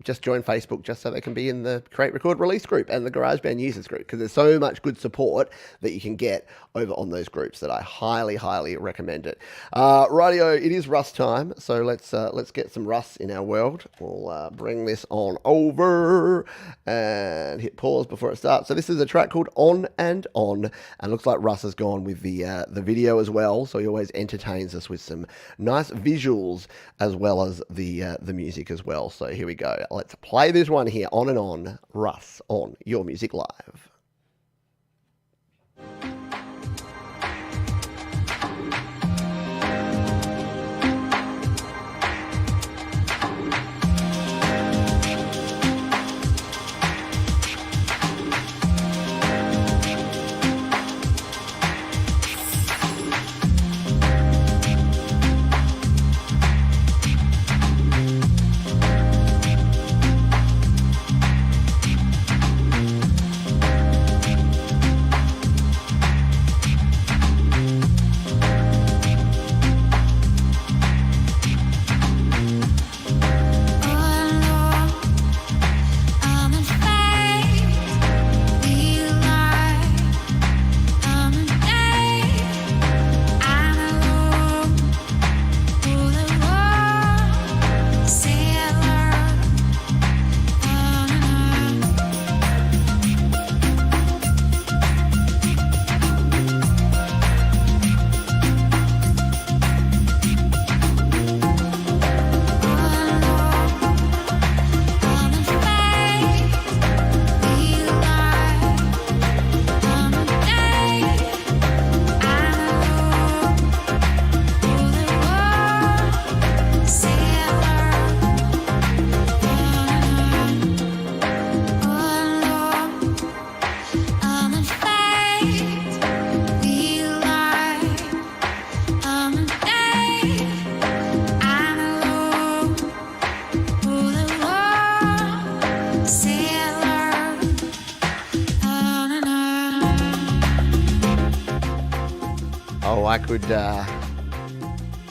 just join Facebook just so they can be in the Create, Record, Release group and the GarageBand users group, because there's so much good support that you can get over on those groups that I highly recommend it. Rightio, it is Rust time, so let's get some Rust in our world. We'll bring this on over and hit pause before it starts. So this is a track called On and On, and looks like Russ has gone with the video as well, so he always entertains us with some nice visuals as well as the music as well. So here we go. Let's play this one here, On and On, Russ on Your Music Live.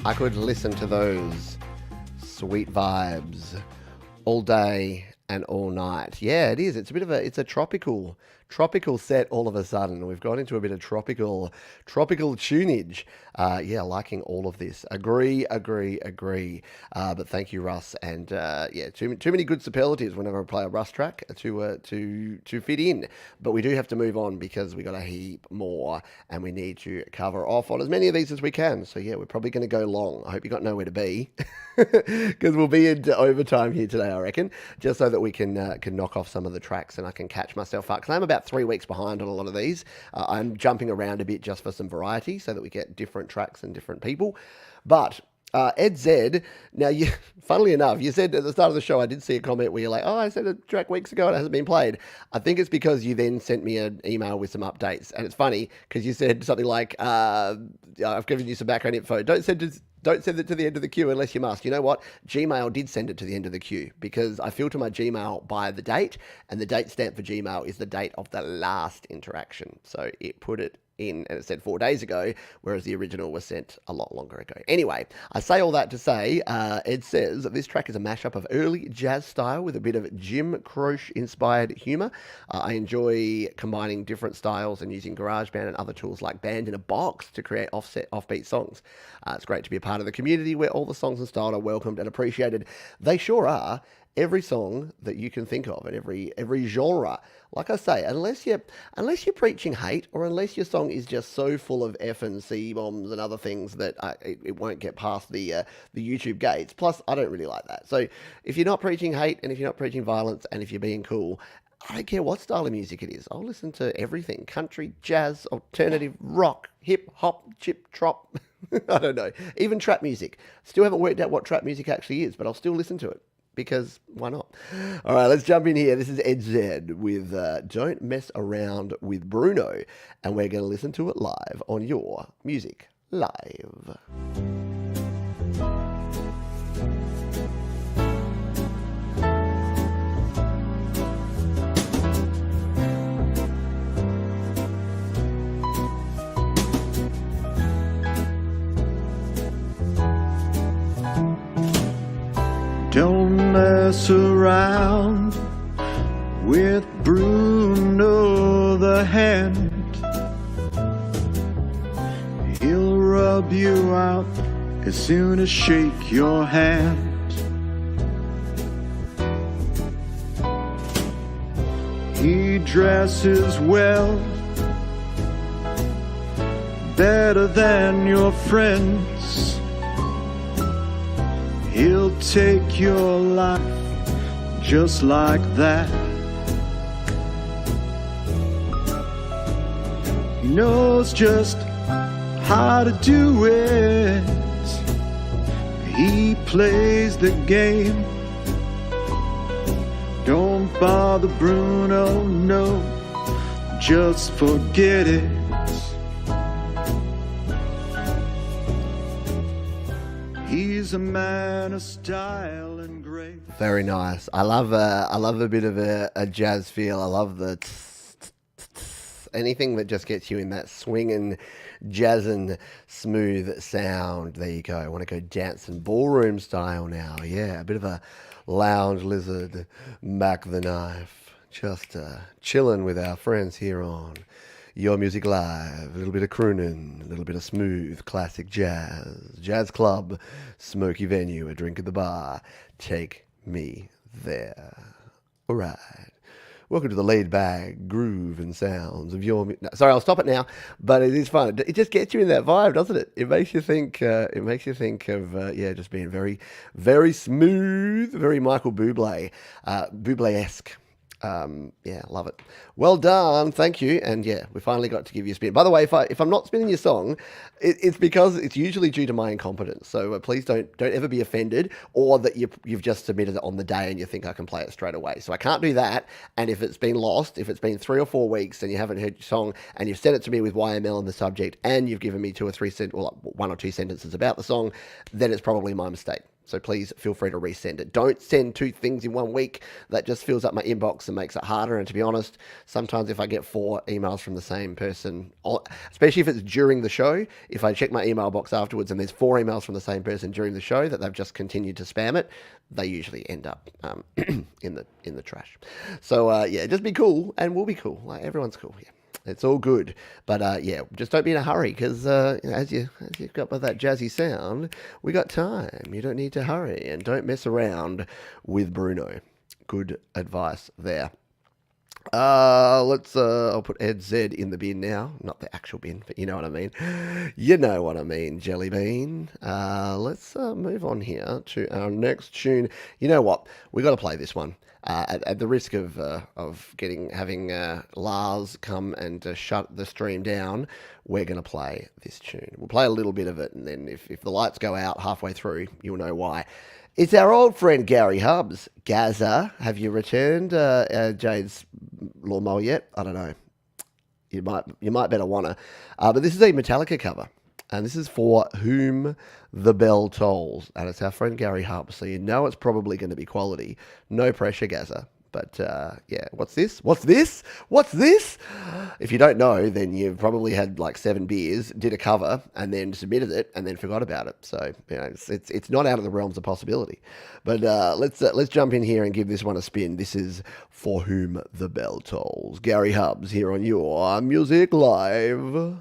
I could listen to those sweet vibes all day and all night. Yeah, it is. It's a tropical set all of a sudden. We've gone into a bit of tropical tunage. Yeah, liking all of this. Agree. But thank you, Russ. And yeah, too many good superlatives whenever I play a Russ track to fit in. But we do have to move on because we got a heap more, and we need to cover off on as many of these as we can. So yeah, we're probably going to go long. I hope you got nowhere to be, because we'll be into overtime here today, I reckon, just so that we can knock off some of the tracks and I can catch myself up, because I'm about 3 weeks behind on a lot of these. I'm jumping around a bit just for some variety so that we get different tracks and different people. But Ed Z, now, funnily enough, you said at the start of the show, I did see a comment where you're like, oh, I said a track weeks ago and it hasn't been played. I think it's because you then sent me an email with some updates. And it's funny because you said something like, I've given you some background info. Don't send it to the end of the queue unless you must. You know what? Gmail did send it to the end of the queue, because I filter my Gmail by the date, and the date stamp for Gmail is the date of the last interaction. So it put it in, and it said 4 days ago, whereas the original was sent a lot longer ago. Anyway, I say all that to say, Ed says that this track is a mashup of early jazz style with a bit of Jim Croce-inspired humour. I enjoy combining different styles and using GarageBand and other tools like Band in a Box to create offbeat songs. It's great to be a part of the community where all the songs and style are welcomed and appreciated. They sure are. Every song that you can think of, and every genre. Like I say, unless you're preaching hate, or unless your song is just so full of F and C bombs and other things that it won't get past the YouTube gates. Plus, I don't really like that. So if you're not preaching hate, and if you're not preaching violence, and if you're being cool, I don't care what style of music it is. I'll listen to everything: country, jazz, alternative, rock, hip hop, chip, trop. I don't know. Even trap music. Still haven't worked out what trap music actually is, but I'll still listen to it because why not? All right, let's jump in here. This is Ed Z with Don't Mess Around with Bruno, and we're going to listen to it live on Your Music Live. Don't mess around with Bruno the Hand. He'll rub you out as soon as shake your hand. He dresses well, better than your friends. He'll take your life just like that. He knows just how to do it. He plays the game. Don't bother Bruno, no, just forget it. He's a man of style and grace. Very nice. I love a bit of a jazz feel. I love the anything that just gets you in that swinging, jazzing, smooth sound. There you go. I want to go dancing ballroom style now. Yeah, a bit of a lounge lizard, back the knife. Just chilling with our friends here on Your Music Live. A little bit of crooning, a little bit of smooth, classic jazz. Jazz club, smoky venue, a drink at the bar. Take me there. All right. Welcome to the laid-back groove and sounds of your... Sorry, I'll stop it now, but it is fun. It just gets you in that vibe, doesn't it? It makes you think. It makes you think of just being very, very smooth, very Michael Bublé, Bublé-esque. Love it. Well done, thank you. And yeah, we finally got to give you a spin. By the way, if I'm not spinning your song, it's because it's usually due to my incompetence. So please don't ever be offended, or that you've just submitted it on the day and you think I can play it straight away. So I can't do that. And if it's been lost, if it's been 3 or 4 weeks and you haven't heard your song and you've sent it to me with YML in the subject and you've given me 2 or 3 1 or 2 sentences about the song, then it's probably my mistake. So please feel free to resend it. Don't send 2 things in 1 week. That just fills up my inbox and makes it harder. And to be honest, sometimes if I get 4 emails from the same person, especially if it's during the show, if I check my email box afterwards and there's 4 emails from the same person during the show that they've just continued to spam it, they usually end up in the trash. So just be cool and we'll be cool. Like everyone's cool here. It's all good, but just don't be in a hurry because as you've got by that jazzy sound, we got time. You don't need to hurry and don't mess around with Bruno. Good advice there. I'll put Ed Z in the bin now, not the actual bin, but you know what I mean. You know what I mean, Jelly Bean. Let's move on here to our next tune. You know what? We got to play this one. At the risk of having Lars come and shut the stream down, we're going to play this tune. We'll play a little bit of it, and then if the lights go out halfway through, you'll know why. It's our old friend Gary Hubbs. Gaza, have you returned Jade's lawnmower yet? I don't know. You might better wanna. But this is a Metallica cover. And this is For Whom the Bell Tolls. And it's our friend Gary Hubbs. So you know it's probably going to be quality. No pressure, Gaza. But what's this? What's this? What's this? If you don't know, then you've probably had like 7 beers, did a cover, and then submitted it, and then forgot about it. So it's not out of the realms of possibility. But let's jump in here and give this one a spin. This is For Whom the Bell Tolls. Gary Hubbs here on Your Music Live.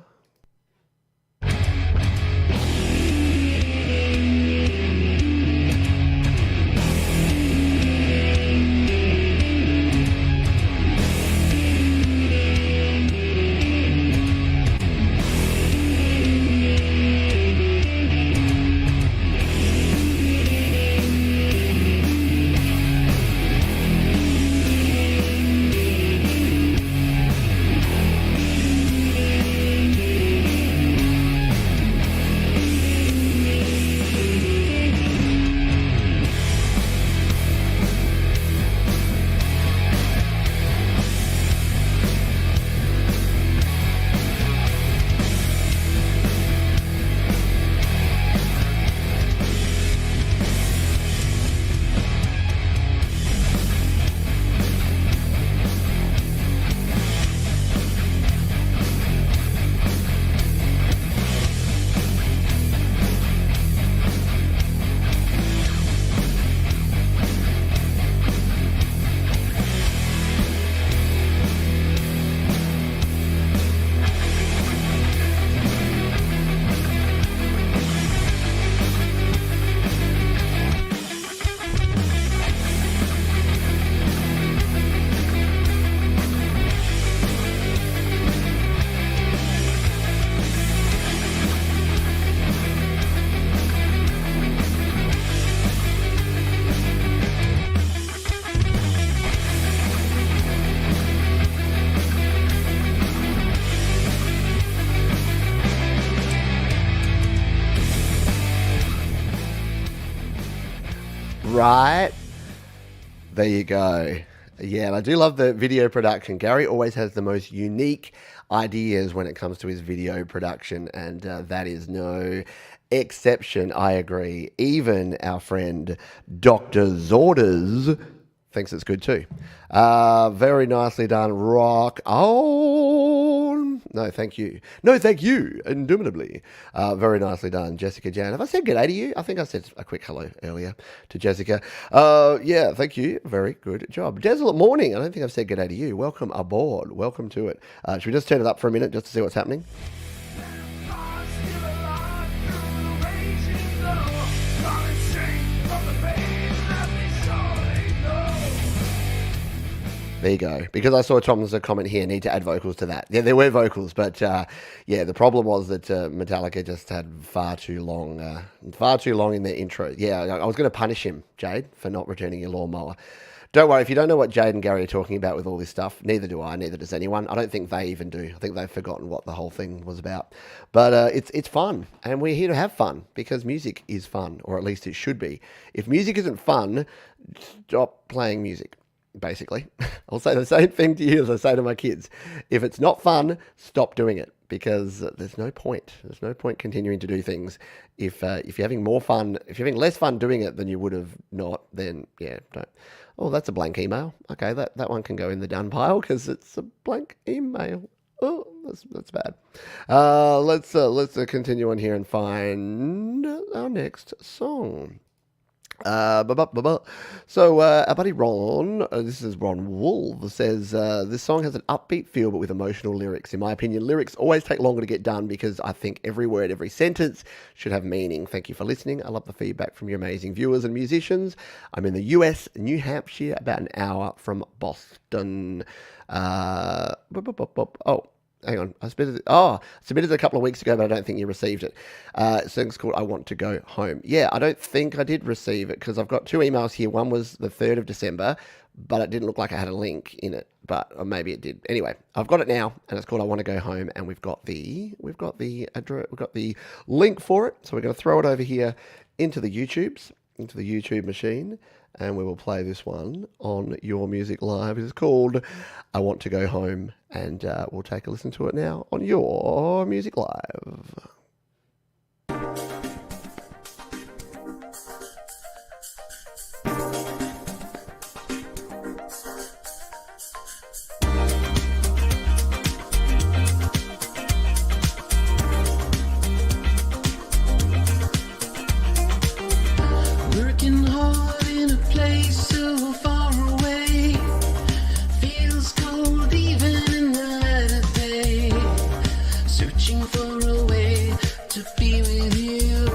right? There you go. Yeah, and I do love the video production. Gary always has the most unique ideas when it comes to his video production, and that is no exception. I agree. Even our friend Dr. Zorders thinks it's good too. Very nicely done. Rock on. No, thank you. No, thank you. Indubitably. Very nicely done, Jessica Jan. Have I said g'day to you? I think I said a quick hello earlier to Jessica. Yeah, thank you. Very good job. Desolate Morning. I don't think I've said g'day to you. Welcome aboard. Welcome to it. Should we just turn it up for a minute just to see what's happening? There you go. Because I saw Tom's comment here, need to add vocals to that. Yeah, there were vocals, but yeah, the problem was that Metallica just had far too long in their intro. Yeah, I was going to punish him, Jade, for not returning your lawnmower. Don't worry, if you don't know what Jade and Gary are talking about with all this stuff, neither do I, neither does anyone. I don't think they even do. I think they've forgotten what the whole thing was about. But it's fun, and we're here to have fun, because music is fun, or at least it should be. If music isn't fun, stop playing music. Basically, I'll say the same thing to you as I say to my kids. If it's not fun, stop doing it, because there's no point. There's no point continuing to do things. If you're having more fun, if you're having less fun doing it than you would have not, then yeah, don't. Oh, that's a blank email. Okay, that one can go in the done pile because it's a blank email. Oh, that's bad. Let's continue on here and find our next song. So our buddy Ron, this is Ron Wolf, says this song has an upbeat feel but with emotional lyrics. In my opinion, lyrics always take longer to get done because I think every word, every sentence should have meaning. Thank you for listening. I love the feedback from your amazing viewers and musicians. I'm in the US, New Hampshire, about an hour from Boston. Hang on, I submitted it a couple of weeks ago, but I don't think you received it. Song's called I Want to Go Home. Yeah, I don't think I did receive it because I've got two emails here. One was the 3rd of December, but it didn't look like I had a link in it, but maybe it did. Anyway, I've got it now, and it's called I Want to Go Home, and we've got the address, we've got the link for it. So we're going to throw it over here into the YouTube machine, and we will play this one on Your Music Live. It is called I Want to Go Home, and we'll take a listen to it now on Your Music Live. Working hard in a place so far away, feels cold even in the light of day, searching for a way to be with you.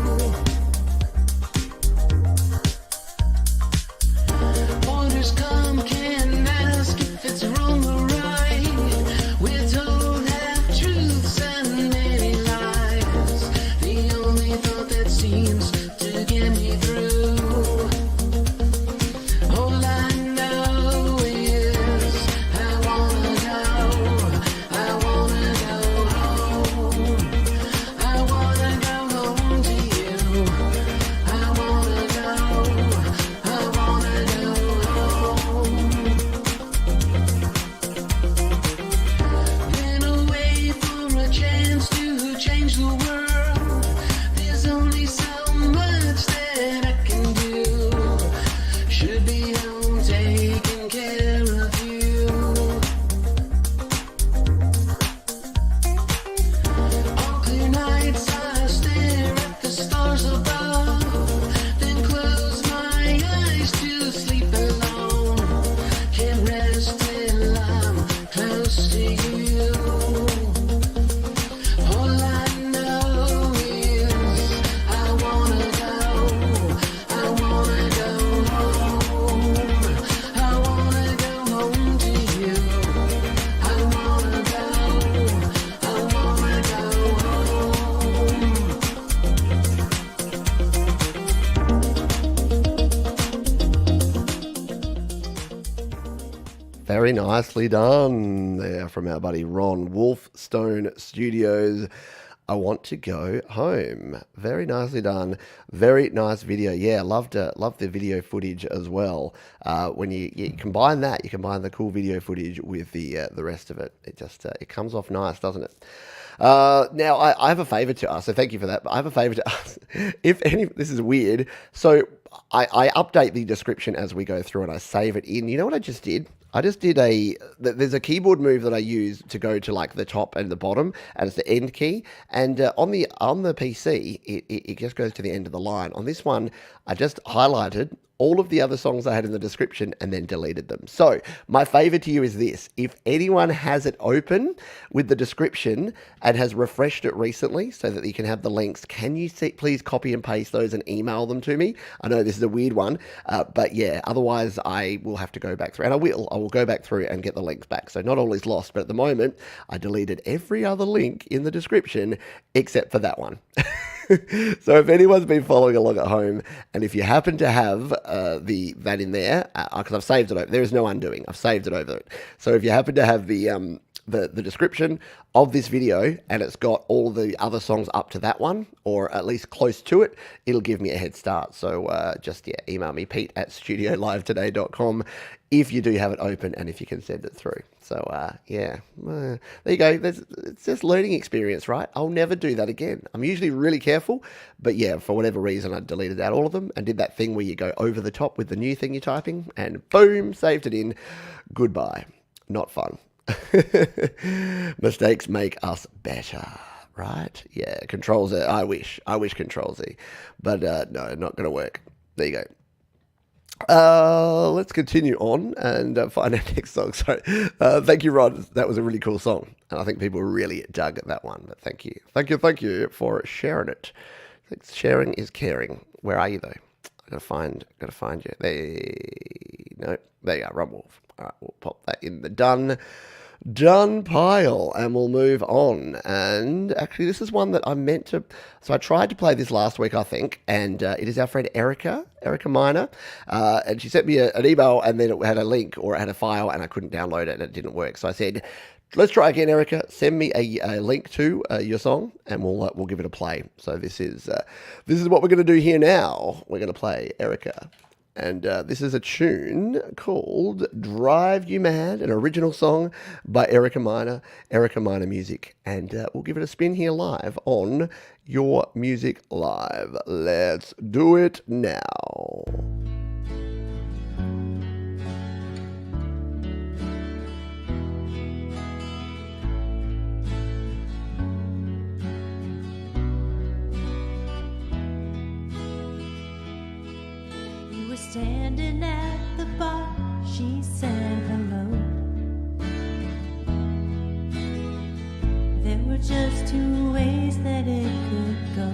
Orders come, can't ask if it's wrong or right. We're told half truths and many lies. The only thought that seems to get me through. All I know is I wanna go home. I wanna go home to you. I wanna go home. Been away for a chance to change the world. There's only so much that I can do. Should be home taking care of you. On clear nights I stare at the stars above, then close my eyes to sleep alone. Can't rest till I'm close to you. All I know is I wanna go home. I wanna go home to you. I wanna go home. Very nicely done there from our buddy Ron, Wolfstone Studios. I Want to Go Home. Very nicely done. Very nice video. Yeah, loved the video footage as well. When you combine that, you combine the cool video footage with the rest of it. It just it comes off nice, doesn't it? Now I have a favor to ask, so thank you for that. But I have a favor to ask. This is weird. So I update the description as we go through and I save it in. You know what I just did? I just did there's a keyboard move that I use to go to like the top and the bottom, and it's the end key. And on the PC, it just goes to the end of the line. On this one, I just highlighted all of the other songs I had in the description and then deleted them. So my favor to you is this. If anyone has it open with the description and has refreshed it recently so that you can have the links, can you please copy and paste those and email them to me? I know this is a weird one, but yeah, otherwise I will have to go back through, and I will go back through and get the links back. So not all is lost, but at the moment I deleted every other link in the description except for that one. So if anyone's been following along at home, and if you happen to have that in there, because I've saved it over, there is no undoing. I've saved it over it. So if you happen to have the description of this video and it's got all the other songs up to that one, or at least close to it, it'll give me a head start. So email me, pete@studiolivetoday.com, if you do have it open and if you can send it through. So there you go. It's just learning experience, right? I'll never do that again. I'm usually really careful, but yeah, for whatever reason, I deleted out all of them and did that thing where you go over the top with the new thing you're typing and boom, saved it in. Goodbye. Not fun. Mistakes make us better, right? Yeah, Control Z. I wish Control Z, but no, not going to work. There you go. Let's continue on and find our next song. Sorry. Thank you, Rod. That was a really cool song, and I think people really dug that one. But thank you for sharing it. I think sharing is caring. Where are you though? Gotta find you. There you are, Rob Wolf. All right, we'll pop that in the done pile, and we'll move on. And actually, this is one that I meant to. So I tried to play this last week, I think, and it is our friend Erica Miner, and she sent me an email, and then it had a link or it had a file, and I couldn't download it, and it didn't work. So I said, let's try again, Erica. Send me a link to your song, and we'll give it a play. So this is what we're going to do here now. We're going to play Erica. And this is a tune called Drive You Mad, an original song by Erica Miner Music. And we'll give it a spin here live on Your Music Live. Let's do it now. Standing at the bar, she said hello. There were just two ways that it could go.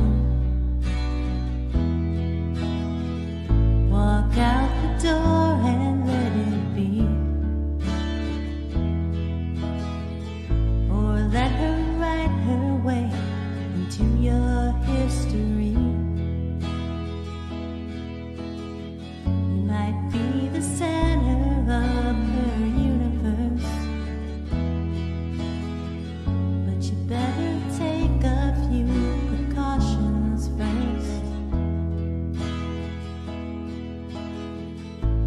Walk out the door and let it be, or let her write her way into your history. Might be the center of her universe, but you better take a few precautions first.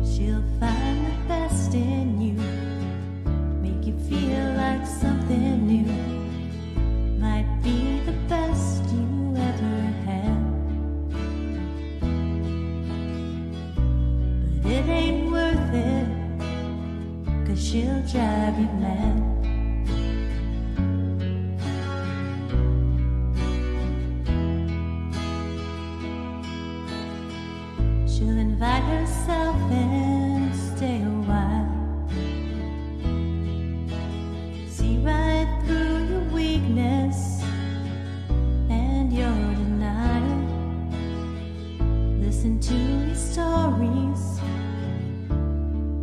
She'll find the best in you, make you feel like something new. Might be the best you ever had. It ain't worth it, 'cause she'll drive you mad. She'll invite herself and stay a while. See right through your weakness and your denial. Listen to your stories,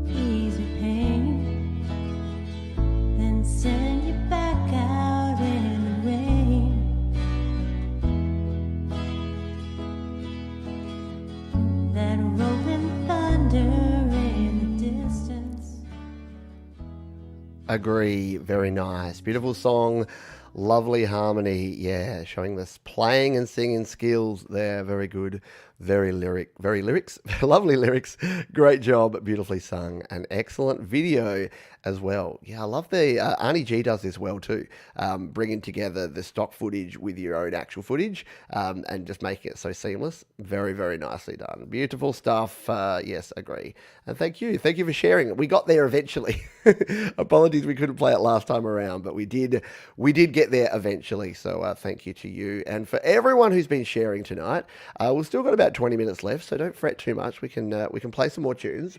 ease your pain, then send you back out in the rain. That rolling thunder in the distance. Agree. Very nice. Beautiful song. Lovely harmony, yeah, showing this playing and singing skills there. Very good, very lyrics, lovely lyrics. Great job, beautifully sung, and excellent video as well. Yeah, I love the Arnie G does this well too, bringing together the stock footage with your own actual footage, and just making it so seamless. Very nicely done. Beautiful stuff. Yes, agree. And thank you for sharing it. We got there eventually. Apologies we couldn't play it last time around, but we did get there eventually. So thank you to you and for everyone who's been sharing tonight. We've still got about 20 minutes left, so don't fret too much. We can play some more tunes.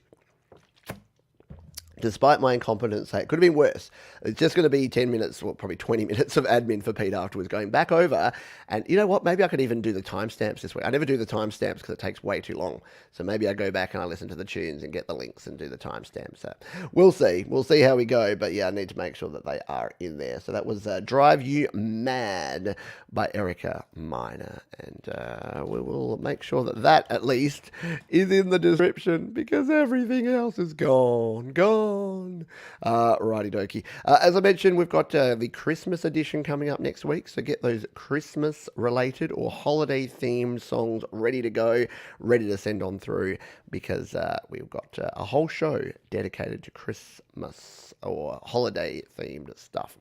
Despite my incompetence, it could have been worse. It's just going to be 10 minutes, well, probably 20 minutes of admin for Pete afterwards, going back over. And you know what? Maybe I could even do the timestamps this week. I never do the timestamps because it takes way too long. So maybe I go back and I listen to the tunes and get the links and do the timestamps. So we'll see. We'll see how we go. But yeah, I need to make sure that they are in there. So that was Drive You Mad by Erica Minor. And we will make sure that that at least is in the description because everything else is gone. Righty dokey. As I mentioned, we've got the Christmas edition coming up next week, so get those Christmas related or holiday themed songs ready to go, ready to send on through, because we've got a whole show dedicated to Christmas or holiday themed stuff.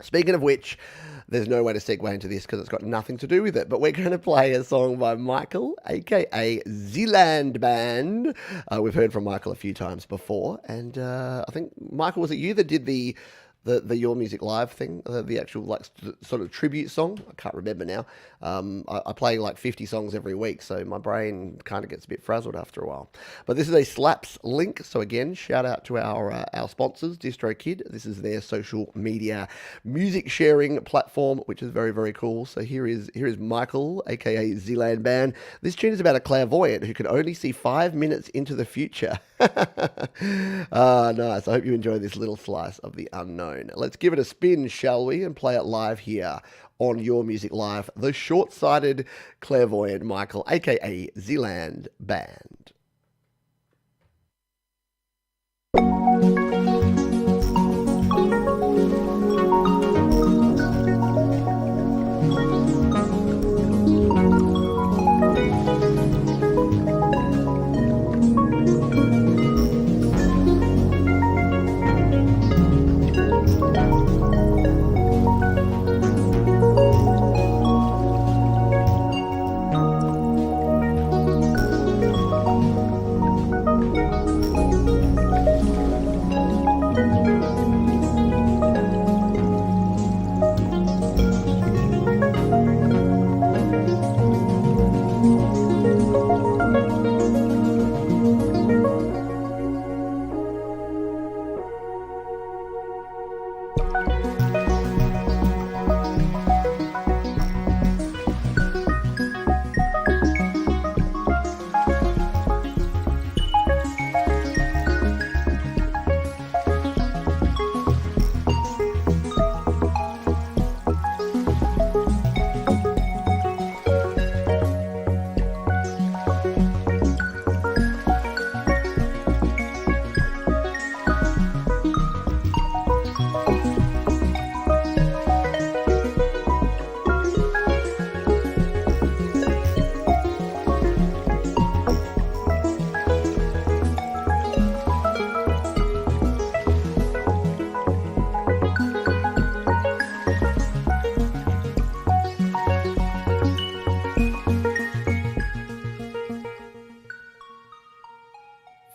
Speaking of which, there's no way to segue into this because it's got nothing to do with it, but we're going to play a song by Michael, aka Zealand Band. We've heard from Michael a few times before, and I think, Michael, was it you that did the Your Music Live thing, the actual like sort of tribute song? I can't remember now. I play like 50 songs every week, so my brain kind of gets a bit frazzled after a while. But this is a Slaps link, so again, shout out to our sponsors, DistroKid. This is their social media music sharing platform, which is very cool. So here is Michael, aka Zealand Band. This tune is about a clairvoyant who can only see 5 minutes into the future. Nice. I hope you enjoy this little slice of the unknown. Let's give it a spin, shall we, and play it live here on Your Music Live. The short-sighted clairvoyant Michael, aka Zealand Band.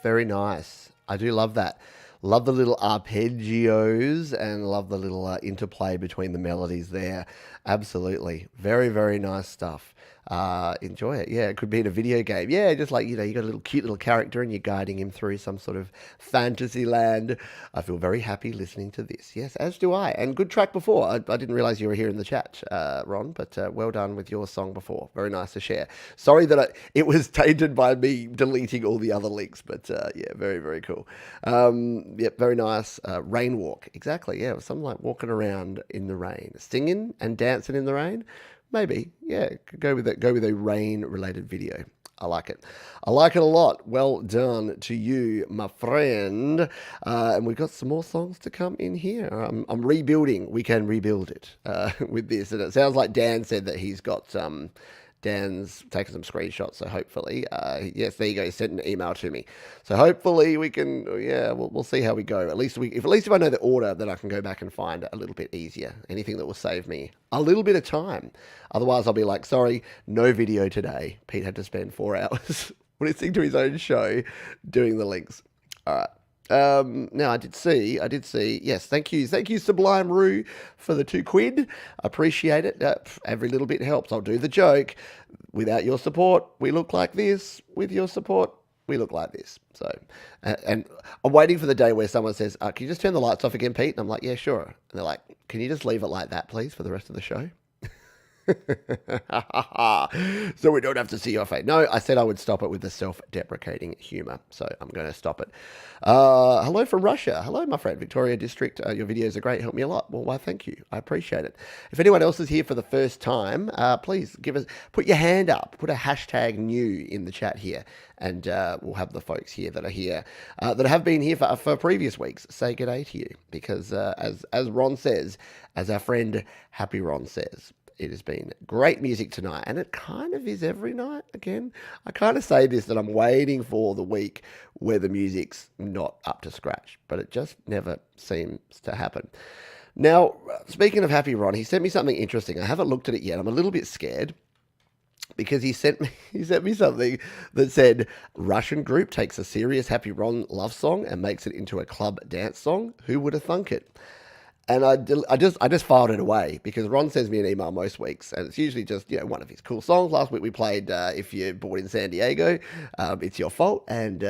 Very nice. I do love that. Love the little arpeggios and love the little interplay between the melodies there. Absolutely. Very nice stuff. Enjoy it. Yeah, it could be in a video game. Yeah, just like, you know, you got a little cute little character and you're guiding him through some sort of fantasy land. I feel very happy listening to this. Yes, as do I. And good track before. I didn't realize you were here in the chat, Ron, but well done with your song before. Very nice to share. Sorry that it was tainted by me deleting all the other links, but yeah, very cool. Yep, very nice. Rain walk. Exactly. Yeah, something like walking around in the rain, singing and dancing in the rain. Maybe, yeah, go with a rain-related video. I like it. I like it a lot. Well done to you, my friend. And we've got some more songs to come in here. I'm rebuilding. We can rebuild it with this. And it sounds like Dan said that he's got Dan's taken some screenshots, so hopefully, yes, there you go. He sent an email to me, so hopefully we can. Yeah, we'll see how we go. At least if I know the order, then I can go back and find it a little bit easier. Anything that will save me a little bit of time. Otherwise, I'll be like, sorry, no video today. Pete had to spend 4 hours listening to his own show, doing the links. All right. Now I did see, yes, thank you, Sabalai Meru for the £2. Appreciate it. Every little bit helps. I'll do the joke. Without your support, we look like this. With your support, we look like this. So, and I'm waiting for the day where someone says, can you just turn the lights off again, Pete? And I'm like, yeah, sure. And they're like, can you just leave it like that, please, for the rest of the show? So we don't have to see your face. No, I said I would stop it with the self-deprecating humor, so I'm going to stop it. Hello from Russia. Hello, my friend. Victoria District. Your videos are great. Help me a lot. Well, why, thank you. I appreciate it. If anyone else is here for the first time, please put your hand up. Put a hashtag new in the chat here, and we'll have the folks here that are here, that have been here for previous weeks, say g'day to you, because as Ron says, as our friend Happy Ron says, it has been great music tonight, and it kind of is every night. Again, I kind of say this, that I'm waiting for the week where the music's not up to scratch, but it just never seems to happen. Now, speaking of Happy Ron, he sent me something interesting. I haven't looked at it yet. I'm a little bit scared because he sent me something that said, Russian group takes a serious Happy Ron love song and makes it into a club dance song. Who would have thunk it? And I just filed it away because Ron sends me an email most weeks, and it's usually just, one of his cool songs. Last week we played If You're Born in San Diego, It's Your Fault, and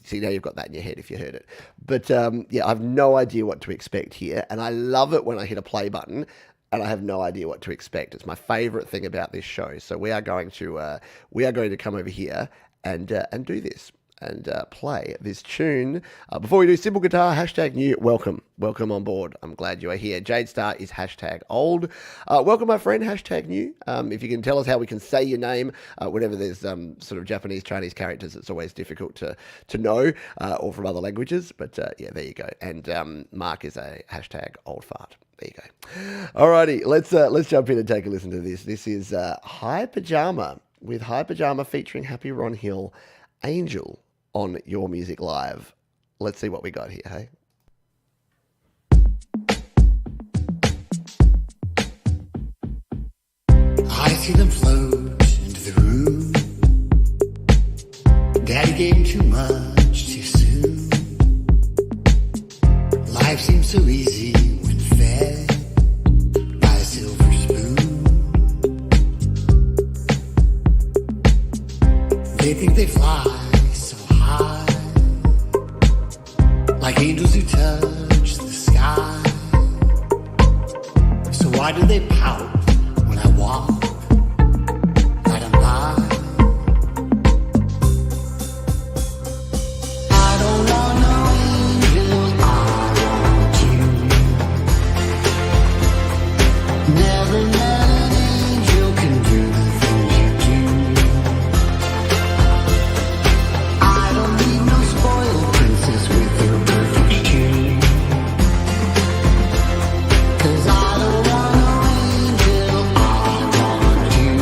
see, now you've got that in your head if you heard it. But I have no idea what to expect here, and I love it when I hit a play button and I have no idea what to expect. It's my favorite thing about this show. So we are going to come over here and do this. And play this tune. Before we do simple guitar, hashtag new, welcome on board. I'm glad you are here. Jade Star is hashtag old. Welcome, my friend, hashtag new. If you can tell us how we can say your name, whenever there's sort of Japanese, Chinese characters, it's always difficult to know, or from other languages. But there you go. And Mark is a hashtag old fart. There you go. Alrighty, let's jump in and take a listen to this. This is High Pajama with High Pajama featuring Happy Ron Hill, Angel, on Your Music Live. Let's see what we got here, hey? I see them float into the room. Daddy gave him too much too soon. Life seems so easy when fed by a silver spoon. They think they fly like angels who touch the sky. So why do they pout when I walk right on by? I don't want no angel, I want you. Never let an angel can do the things you do. I don't need no spoiled princess with your perfect tune. 'Cause I don't want no angel, I want you.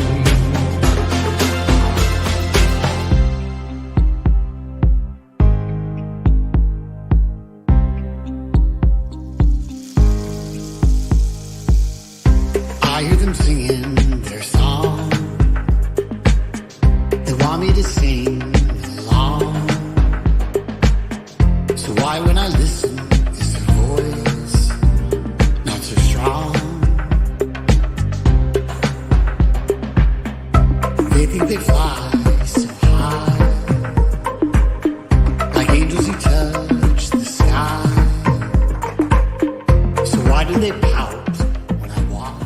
I hear them singing their song. They want me to sing along. So why when I listen is their voice not so strong? They think they fly so high, like angels who touch the sky. So why do they pout when I walk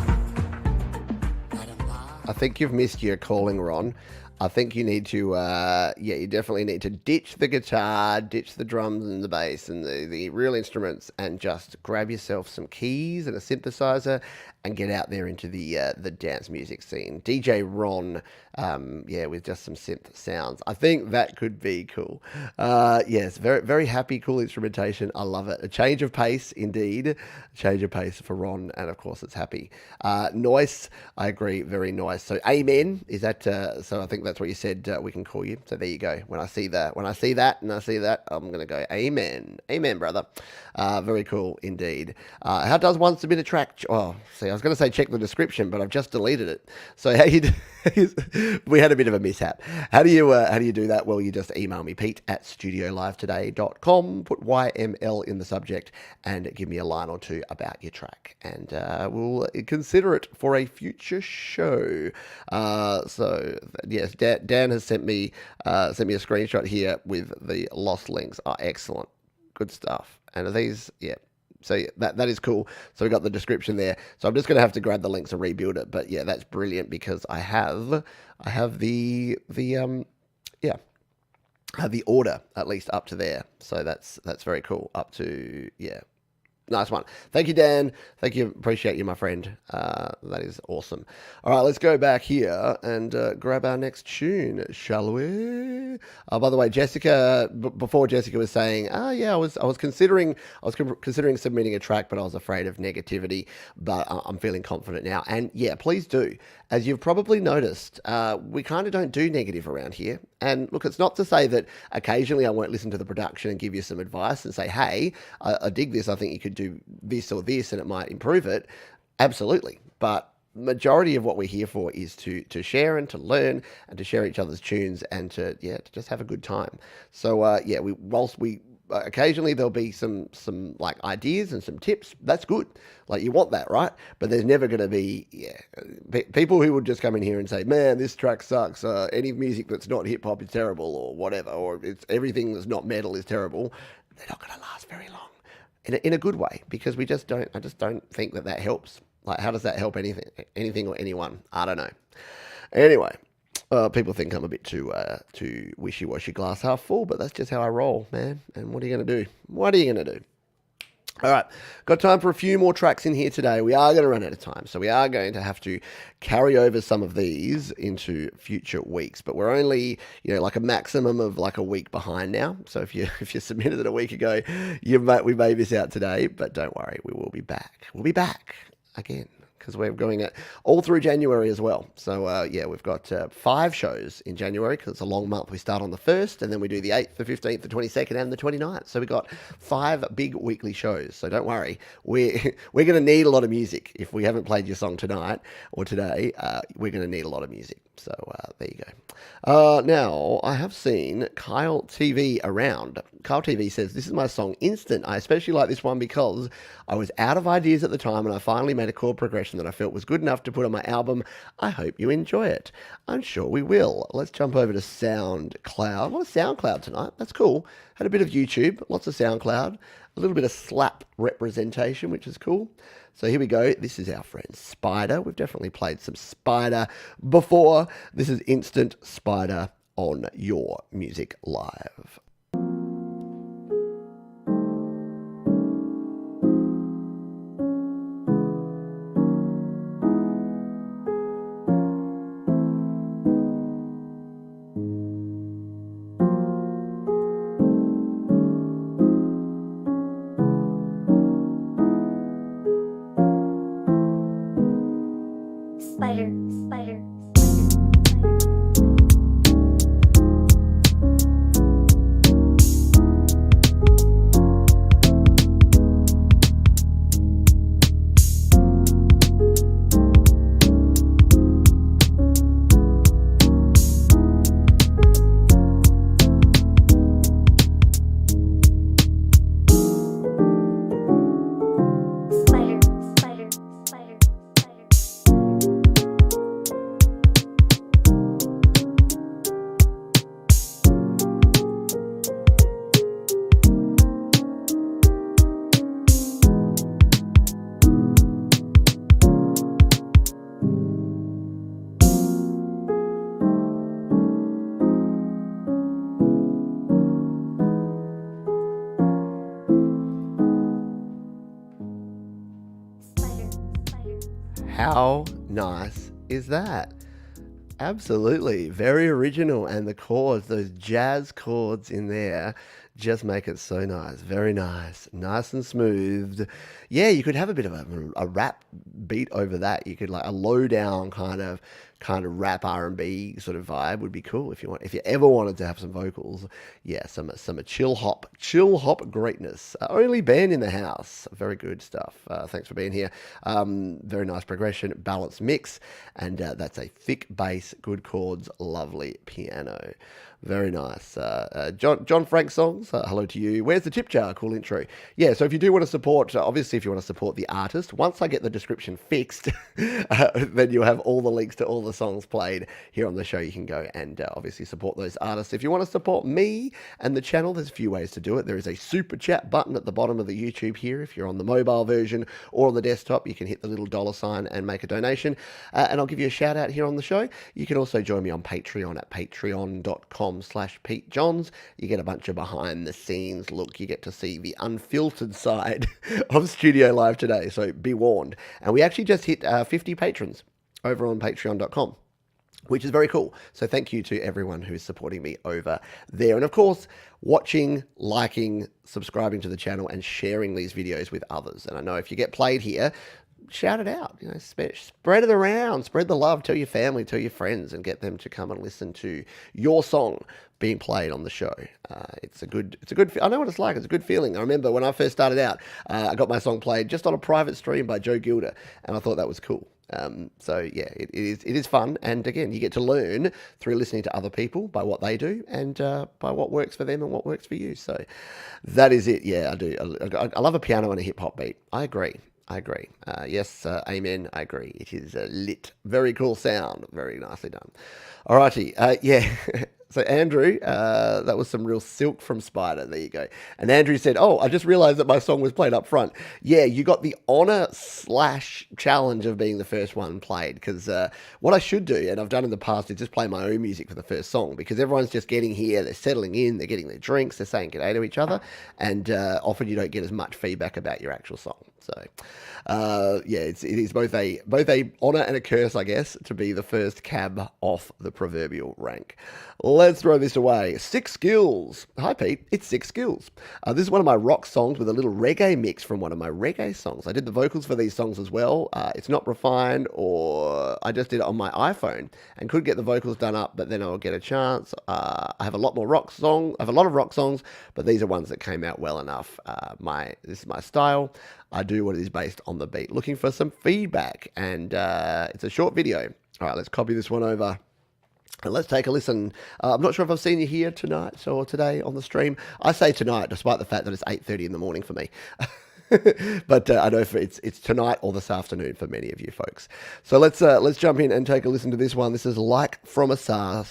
right on by? I think you've missed your calling, Ron. I think you need to, you definitely need to ditch the guitar, ditch the drums and the bass and the real instruments, and just grab yourself some keys and a synthesizer and get out there into the dance music scene. DJ Ron, with just some synth sounds. I think that could be cool. Yes, very, very happy, cool instrumentation. I love it. A change of pace, indeed. A change of pace for Ron, and of course it's happy. Noise, I agree, very nice. So amen, is that, so I think that's what you said we can call you. So there you go. When I see that, I'm going to go amen. Amen, brother. Very cool indeed. How does one submit a track? Oh, see, I was going to say check the description, but I've just deleted it. So how you do, we had a bit of a mishap. How do you do that? Well, you just email me, pete@studiolivetoday.com, put YML in the subject, and give me a line or two about your track, and we'll consider it for a future show. So yes, Dan has sent me a screenshot here with the lost links. Oh, excellent, good stuff. And are these, yeah. So yeah, that is cool. So we got the description there. So I'm just going to have to grab the links and rebuild it. But yeah, that's brilliant because I have the order at least up to there. So that's very cool. Up to, yeah. Nice one. Thank you, Dan. Thank you. Appreciate you, my friend. That is awesome. All right, let's go back here and grab our next tune, shall we? By the way, Jessica, before Jessica was saying, I was considering submitting a track, but I was afraid of negativity. But I'm feeling confident now. And yeah, please do. As you've probably noticed, we kind of don't do negative around here. And look, it's not to say that occasionally I won't listen to the production and give you some advice and say, hey, I dig this. I think you could do this or this and it might improve it. Absolutely. But majority of what we're here for is to share and to learn and to share each other's tunes and to just have a good time. So whilst we occasionally there'll be some like ideas and some tips. That's good. Like you want that, right? But there's never going to be people who would just come in here and say, man, this track sucks. Any music that's not hip hop is terrible or whatever, or it's everything that's not metal is terrible. They're not going to last very long in a good way, because I just don't think that helps. Like, how does that help anything or anyone? I don't know. Anyway, people think I'm a bit too wishy-washy, glass half full, but that's just how I roll, man. And what are you going to do? What are you going to do? All right, got time for a few more tracks in here today. We are going to run out of time, so we are going to have to carry over some of these into future weeks. But we're only, like a maximum of like a week behind now. So if you submitted it a week ago, we may miss out today. But don't worry, we will be back. We'll be back again, because we're going it all through January as well. So, we've got 5 shows in January, because it's a long month. We start on the 1st, and then we do the 8th, the 15th, the 22nd, and the 29th. So we've got 5 big weekly shows. So don't worry. We're going to need a lot of music. If we haven't played your song tonight or today, we're going to need a lot of music. So there you go. Now, I have seen Kyle TV around. Kyle TV says, this is my song, Instant. I especially like this one because I was out of ideas at the time and I finally made a chord progression that I felt was good enough to put on my album. I hope you enjoy it. I'm sure we will. Let's jump over to SoundCloud. A lot of SoundCloud tonight. That's cool. Had a bit of YouTube, lots of SoundCloud, a little bit of slap representation, which is cool. So here we go. This is our friend Spider. We've definitely played some Spider before. This is Instant Spider on Your Music Live. Spider. How nice is that? Absolutely. Very original. And the chords, those jazz chords in there, just make it so nice. Very nice. Nice and smooth. Yeah, you could have a bit of a rap beat over that. You could like a low down kind of rap R&B sort of vibe would be cool if you ever wanted to have some vocals. Yeah, some chill hop greatness. Only band in the house. Very good stuff. Thanks for being here. Very nice progression, balanced mix, and that's a thick bass, good chords, lovely piano. Very nice. John Frank songs, hello to you. Where's the tip jar? Cool intro. Yeah, so if you do want to support, obviously if you want to support the artist, once I get the description fixed, then you'll have all the links to all the songs played here on the show. You can go and obviously support those artists. If you want to support me and the channel, there's a few ways to do it. There is a super chat button at the bottom of the YouTube here. If you're on the mobile version or on the desktop, you can hit the little $sign and make a donation. And I'll give you a shout out here on the show. You can also join me on Patreon at patreon.com/PeteJohns. You get a bunch of behind the scenes look. You get to see the unfiltered side of Studio Live today. So be warned. And we actually just hit 50 patrons over on patreon.com, which is very cool. So thank you to everyone who's supporting me over there. And of course, watching, liking, subscribing to the channel and sharing these videos with others. And I know if you get played here, shout it out, spread it around, spread the love, tell your family, tell your friends, and get them to come and listen to your song being played on the show. It's a good, I know what it's like. It's a good feeling. I remember when I first started out, I got my song played just on a private stream by Joe Gilder, and I thought that was cool. So yeah, it is fun. And again, you get to learn through listening to other people by what they do and by what works for them and what works for you. So that is it. Yeah, I do. I love a piano and a hip hop beat. I agree. Yes, amen. I agree. It is lit. Very cool sound. Very nicely done. Alrighty. Yeah. So Andrew, that was some real silk from Spider. There you go. And Andrew said, "Oh, I just realized that my song was played up front." Yeah, you got the honor/challenge of being the first one played. Because what I should do, and I've done in the past, is just play my own music for the first song. Because everyone's just getting here, they're settling in, they're getting their drinks, they're saying g'day to each other, and often you don't get as much feedback about your actual song. So yeah, it is both a honor and a curse, I guess, to be the first cab off the proverbial rank. Let's throw this away. 6 Skills. Hi, Pete. It's 6 Skills. This is one of my rock songs with a little reggae mix from one of my reggae songs. I did the vocals for these songs as well. It's not refined, or I just did it on my iPhone and could get the vocals done up, but then I'll get a chance. I have a lot of rock songs, but these are ones that came out well enough. This is my style. I do what is based on the beat. Looking for some feedback, and it's a short video. All right, let's copy this one over. And let's take a listen. I'm not sure if I've seen you here tonight or today on the stream. I say tonight, despite the fact that it's 8:30 in the morning for me. But I know it's tonight or this afternoon for many of you folks. So let's jump in and take a listen to this one. This is Like From a Star,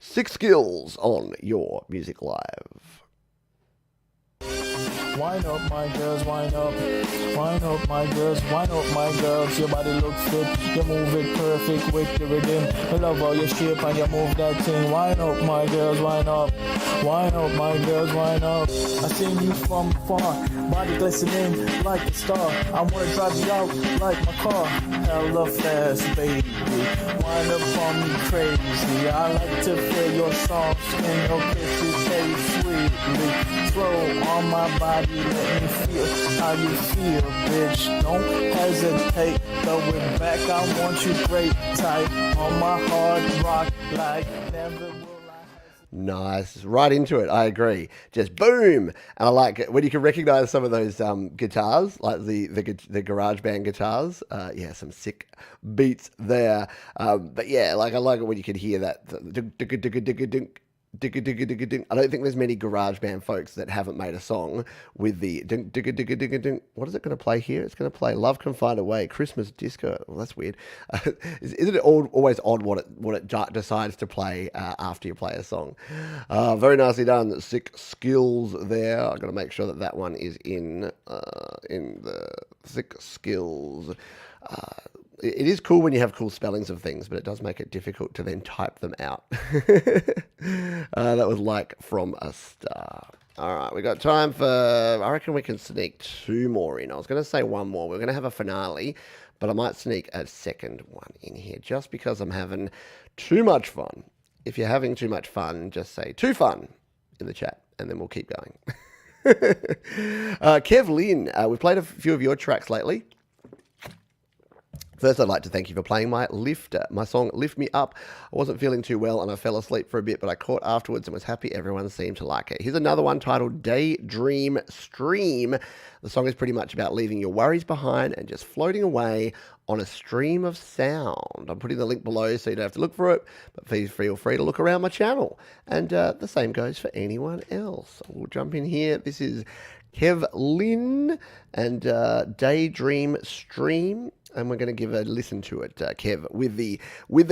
6 Skills on Your Music Live. Wind up, my girls, wind up. Wind up, my girls, wind up, my girls. Your body looks fit, you move it perfect with the rhythm. I love how you shape and you move that thing. Wind up, my girls, wind up. Wind up, my girls, wind up. I seen you from far, body glistening like a star. I wanna drive you out like my car. Hella fast, baby. Wind up on me crazy. I like to feel your soft skin, your kisses taste sweetly. Slow on my body, let me feel how you feel, bitch. Don't hesitate, throw it back. I want you great tight on my hard rock like never will I. Nice, right into it. I agree. Just boom, and I like it when you can recognize some of those guitars, like the garage band guitars. Yeah, some sick beats there. But yeah, like I like it when you can hear that. I don't think there's many garage band folks that haven't made a song with the what is it going to play here? It's going to play Love Can Find a Way, Christmas Disco. Well, that's weird. Isn't it always odd what it decides to play after you play a song? Very nicely done. 6 Skills there. I've got to make sure that one is in the 6 Skills. It is cool when you have cool spellings of things, but it does make it difficult to then type them out. That was Like From a Star. All right, we got time for, I reckon we can sneak 2 more in. I was going to say 1 more. We're going to have a finale, but I might sneak a second one in here just because I'm having too much fun. If you're having too much fun, just say too fun in the chat and then we'll keep going. Kev Lynn, we've played a few of your tracks lately. First, I'd like to thank you for playing my song Lift Me Up. I wasn't feeling too well and I fell asleep for a bit, but I caught afterwards and was happy everyone seemed to like it. Here's another one titled Daydream Stream. The song is pretty much about leaving your worries behind and just floating away on a stream of sound. I'm putting the link below so you don't have to look for it, but please feel free to look around my channel. And the same goes for anyone else. We'll jump in here. This is Kev Lynn and Daydream Stream. And we're going to give a listen to it, Kev, with the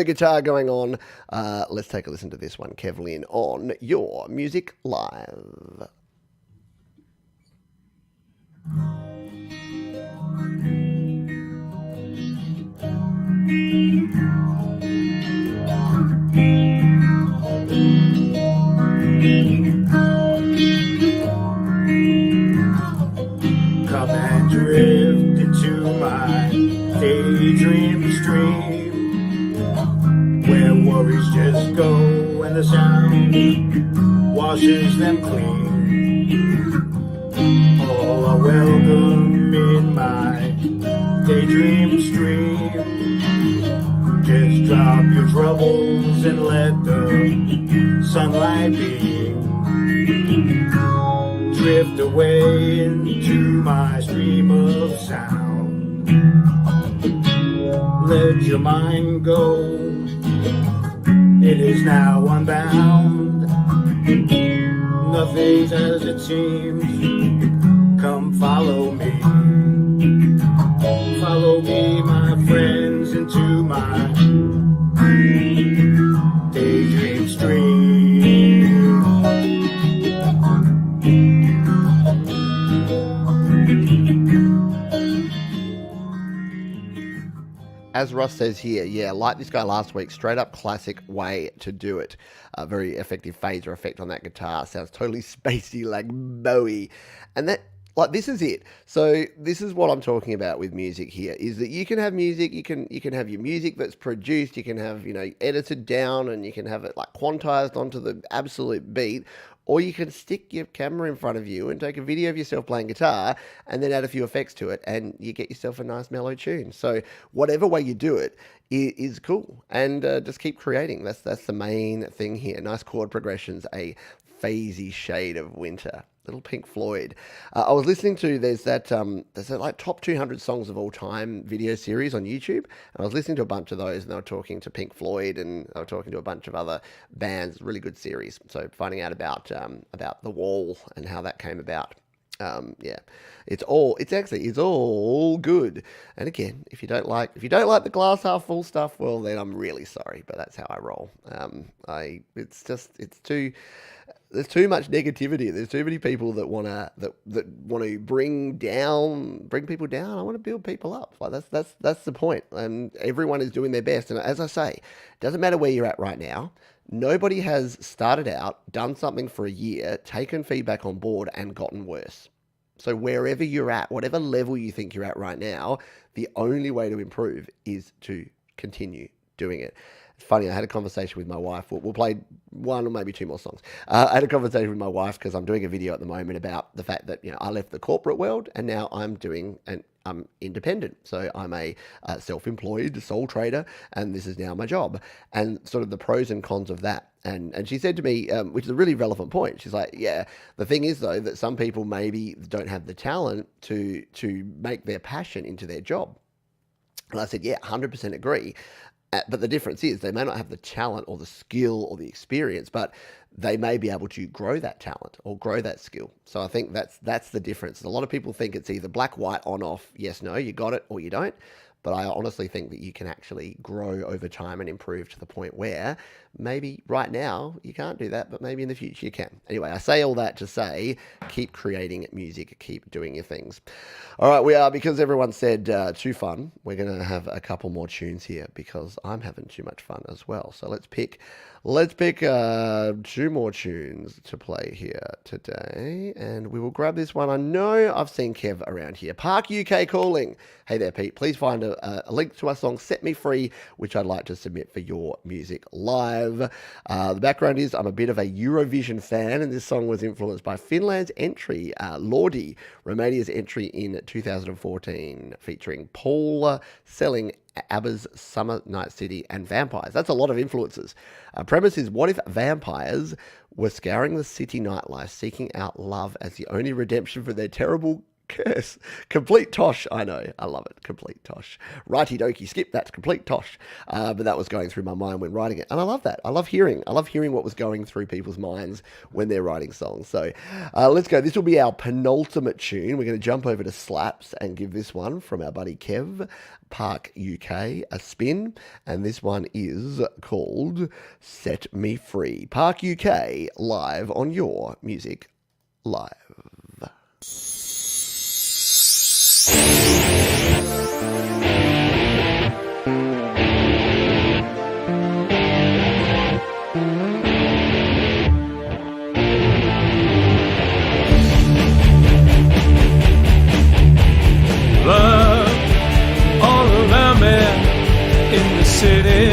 guitar going on. Let's take a listen to this one, Kev Lynn, on Your Music Live. Come and drift into my daydream stream, where worries just go and the sound washes them clean. All are welcome in my daydream stream. Just drop your troubles and let the sunlight beam. Drift away into my stream of sound. Let your mind go, it is now unbound. Nothing's as it seems, come follow me. Follow me, my friends, into my daydream stream. As Ross says here, yeah, like this guy last week, straight up classic way to do it. Very effective phaser effect on that guitar. Sounds totally spacey like Bowie. And that, like, this is it. So this is what I'm talking about with music here, is that you can have music, you can have your music that's produced, you can have, you know, edited down and you can have it like quantized onto the absolute beat, or you can stick your camera in front of you and take a video of yourself playing guitar and then add a few effects to it and you get yourself a nice mellow tune. So whatever way you do it is cool, and just keep creating. That's the main thing here. Nice chord progressions, a phasey shade of winter. Little Pink Floyd. I was listening to, there's that like top 200 songs of all time video series on YouTube, and I was listening to a bunch of those, and they were talking to Pink Floyd, and they were talking to a bunch of other bands. Really good series. So finding out about The Wall and how that came about. Yeah, it's all good. And again, if you don't like the glass half full stuff, well then I'm really sorry, but that's how I roll. There's too much negativity. There's too many people that want to bring people down. I want to build people up. Like that's the point. And everyone is doing their best. And as I say, it doesn't matter where you're at right now. Nobody has started out, done something for a year, taken feedback on board, and gotten worse. So wherever you're at, whatever level you think you're at right now, the only way to improve is to continue doing it. It's funny, I had a conversation with my wife. We'll play 1 or maybe 2 more songs. I had a conversation with my wife because I'm doing a video at the moment about the fact that, you know, I left the corporate world and now I'm independent. So I'm a self-employed sole trader, and this is now my job, and sort of the pros and cons of that. And she said to me, which is a really relevant point, she's like, yeah, the thing is though, that some people maybe don't have the talent to make their passion into their job. And I said, yeah, 100% agree. But the difference is they may not have the talent or the skill or the experience, but they may be able to grow that talent or grow that skill. So I think that's the difference. A lot of people think it's either black, white, on, off, yes, no, you got it or you don't. but I honestly think that you can actually grow over time and improve to the point where maybe right now you can't do that, but maybe in the future you can. Anyway, I say all that to say, keep creating music, keep doing your things. All right, we are, because everyone said too fun, we're going to have a couple more tunes here because I'm having too much fun as well. So let's pick 2 more tunes to play here today, and we will grab this one. I know I've seen Kev around here. Park UK Calling. Hey there, Pete. Please find a link to our song Set Me Free, which I'd like to submit for your music live. The background is I'm a bit of a Eurovision fan, and this song was influenced by Finland's entry, Lordi, Romania's entry in 2014, featuring Paul Selling, ABBA's Summer Night City, and vampires. That's a lot of influences. Premise is, what if vampires were scouring the city nightlife, seeking out love as the only redemption for their terrible curse? Complete tosh, I know. I love it. Complete tosh. Righty dokey, skip that. Complete tosh. But that was going through my mind when writing it. And I love that. I love hearing what was going through people's minds when they're writing songs. So let's go. This will be our penultimate tune. We're going to jump over to Slaps and give this one from our buddy Kev, Park UK, a spin. And this one is called Set Me Free. Park UK, live on your Music Live. Love all around me in the city.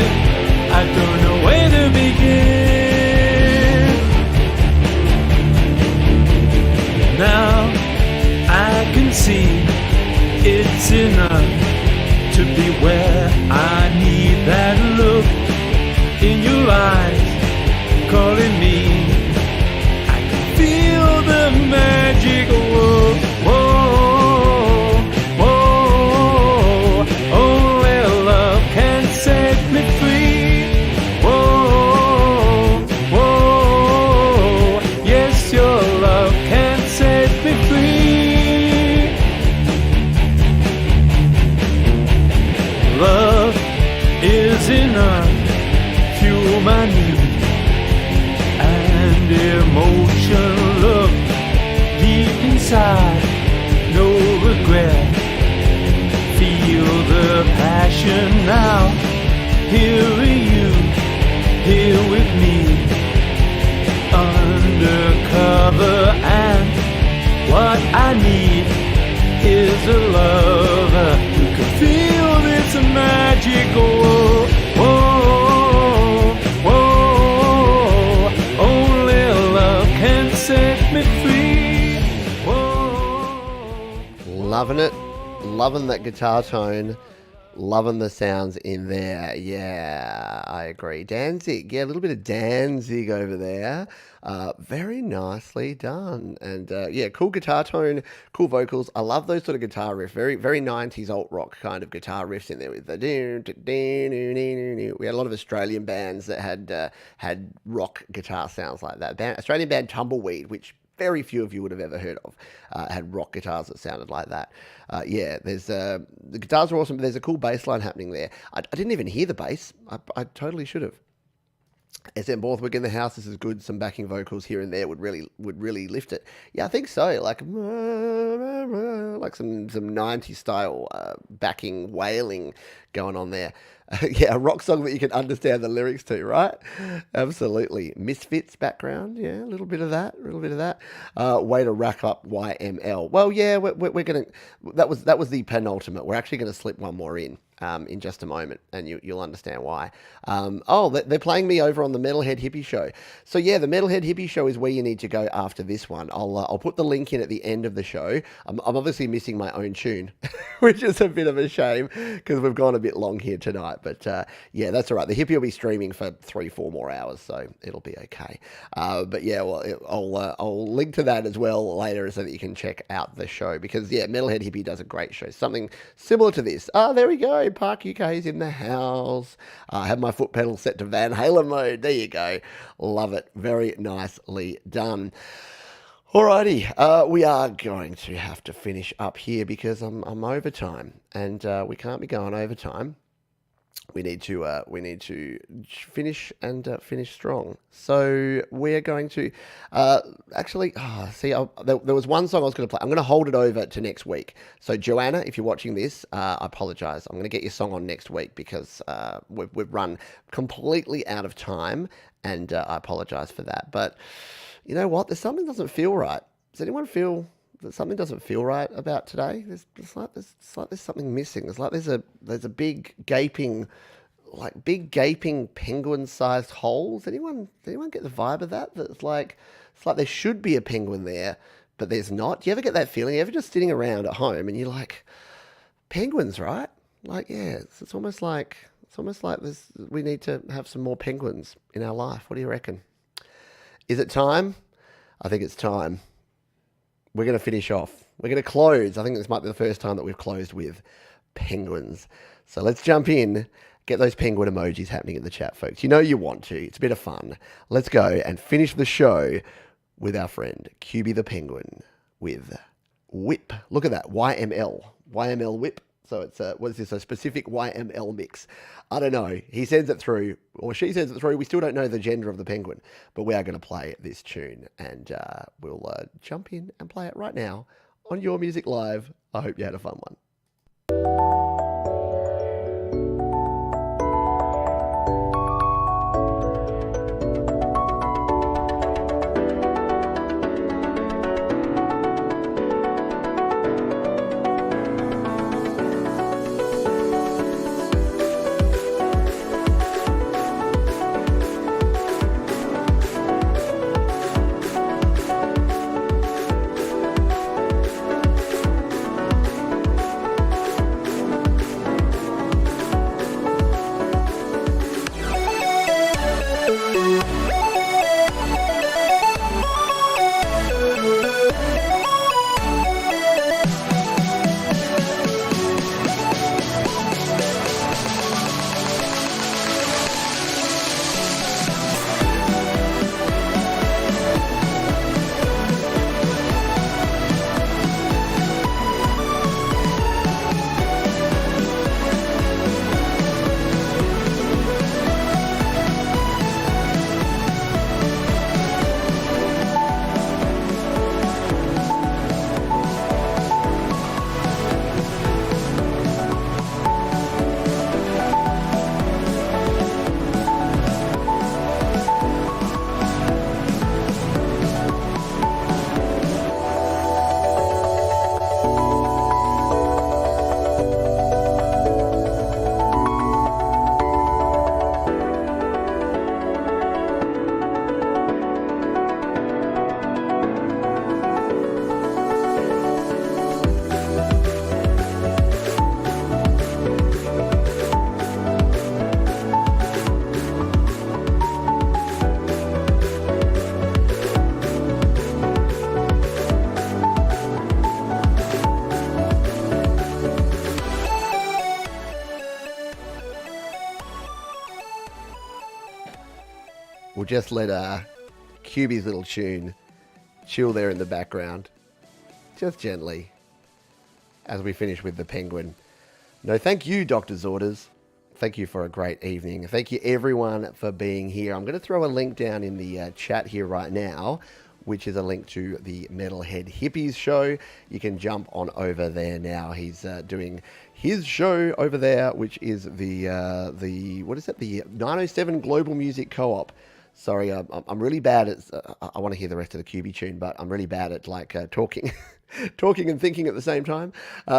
I don't know where to begin. Now I can see it's enough to be where I need that look in your eyes calling me. I can feel the magic. Whoa, whoa, whoa. Only love can set me free. Whoa, whoa. Yes, your love can set me free. Love is enough, fuel my need, and emotion. Look deep inside, no regret. Feel the passion now. Here with you, here with me, undercover, and what I need is a lover who can feel this magic. Oh, oh, oh, oh. Only love can set me free. Oh. Loving it. Loving that guitar tone. Loving the sounds in there. Yeah, I agree. Danzig. Yeah, a little bit of Danzig over there. Very nicely done. And yeah, cool guitar tone, cool vocals. I love those sort of guitar riffs. Very, very 90s alt rock kind of guitar riffs in there with the. We had a lot of Australian bands that had rock guitar sounds like that. Australian band Tumbleweed, which very few of you would have ever heard of, had rock guitars that sounded like that. Yeah, there's the guitars are awesome, but there's a cool bass line happening there. I didn't even hear the bass. I totally should have. SM Borthwick in the house. This is good. Some backing vocals here and there would really lift it. Yeah, I think so. Like some 90s style backing wailing going on there. Yeah, a rock song that you can understand the lyrics to, right? Absolutely. Misfits background, yeah, a little bit of that, way to rack up YML. Well, yeah, we're gonna. That was the penultimate. We're actually gonna slip one more in just a moment, and you'll understand why. They're playing me over on the Metalhead Hippie Show. So yeah, the Metalhead Hippie Show is where you need to go after this one. I'll put the link in at the end of the show. I'm obviously missing my own tune, which is a bit of a shame because we've gone a bit long here tonight. But yeah, that's all right. The Hippie will be streaming for 3-4 more hours, so it'll be okay. But yeah, well, I'll link to that as well later so that you can check out the show because yeah, Metalhead Hippie does a great show. Something similar to this. There we go. Park UK is in the house. I have my foot pedal set to Van Halen mode. There you go. Love it. Very nicely done. Alrighty, we are going to have to finish up here because I'm overtime, and we can't be going overtime. We need to finish and finish strong. So we're going to there was one song I was going to play. I'm going to hold it over to next week. So Joanna, if you're watching this, I apologize. I'm going to get your song on next week because we've run completely out of time, and I apologize for that. But you know what? There's something doesn't feel right. Does anyone feel that something doesn't feel right about today? It's like there's something missing. It's like there's a big gaping penguin-sized hole. Does anyone get the vibe of that? That it's like there should be a penguin there, but there's not. Do you ever get that feeling? You ever just sitting around at home and you're like, penguins, right? Like, yeah, it's almost like we need to have some more penguins in our life. What do you reckon? Is it time? I think it's time. We're going to finish off. We're going to close. I think this might be the first time that we've closed with penguins. So let's jump in. Get those penguin emojis happening in the chat, folks. You know you want to. It's a bit of fun. Let's go and finish the show with our friend QB the Penguin with Whip. Look at that. YML Whip. So it's what is this? A specific YML mix. I don't know. He sends it through, or she sends it through. We still don't know the gender of the penguin, but we are going to play this tune, and we'll jump in and play it right now on Your Music Live. I hope you had a fun one. We'll just let QB's little tune chill there in the background, just gently, as we finish with the penguin. No, thank you, Doctor's Orders. Thank you for a great evening. Thank you, everyone, for being here. I'm going to throw a link down in the chat here right now, which is a link to the Metalhead Hippies show. You can jump on over there now. He's doing his show over there, which is the what is it? The 907 Global Music Co-op. Sorry, I'm really bad at. I want to hear the rest of the QB tune, but I'm really bad at talking, talking and thinking at the same time.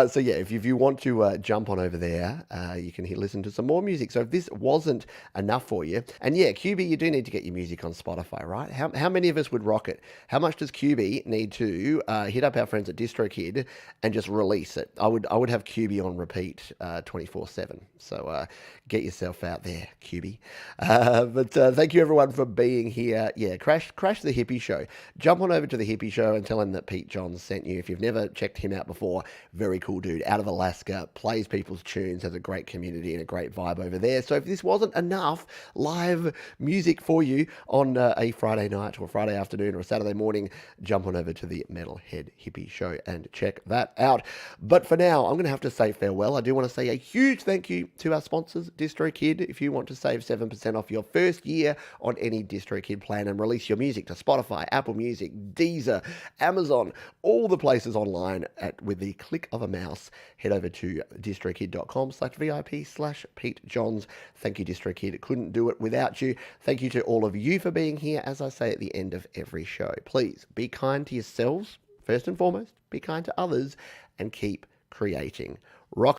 So yeah, if you want to jump on over there, you can listen to some more music. So if this wasn't enough for you, and yeah, QB, you do need to get your music on Spotify, right? How many of us would rock it? How much does QB need to hit up our friends at DistroKid and just release it? I would have QB on repeat 24/7. So get yourself out there, QB. But thank you everyone for being here. Yeah, crash the Hippie Show. Jump on over to the Hippie Show and tell him that Pete Johns sent you. here. If you've never checked him out before, very cool dude out of Alaska, plays people's tunes, has a great community and a great vibe over there. So if this wasn't enough live music for you on a Friday night or a Friday afternoon or a Saturday morning, jump on over to the Metalhead Hippie Show and check that out. But for now, I'm going to have to say farewell. I do want to say a huge thank you to our sponsors, DistroKid. If you want to save 7% off your first year on any DistroKid plan and release your music to Spotify, Apple Music, Deezer, Amazon, all the places online with the click of a mouse, head over to distrokid.com/VIP/PeteJohns. Thank you, DistroKid. Couldn't do it without you. Thank you to all of you for being here. As I say at the end of every show, please be kind to yourselves, first and foremost, be kind to others, and keep creating. Rock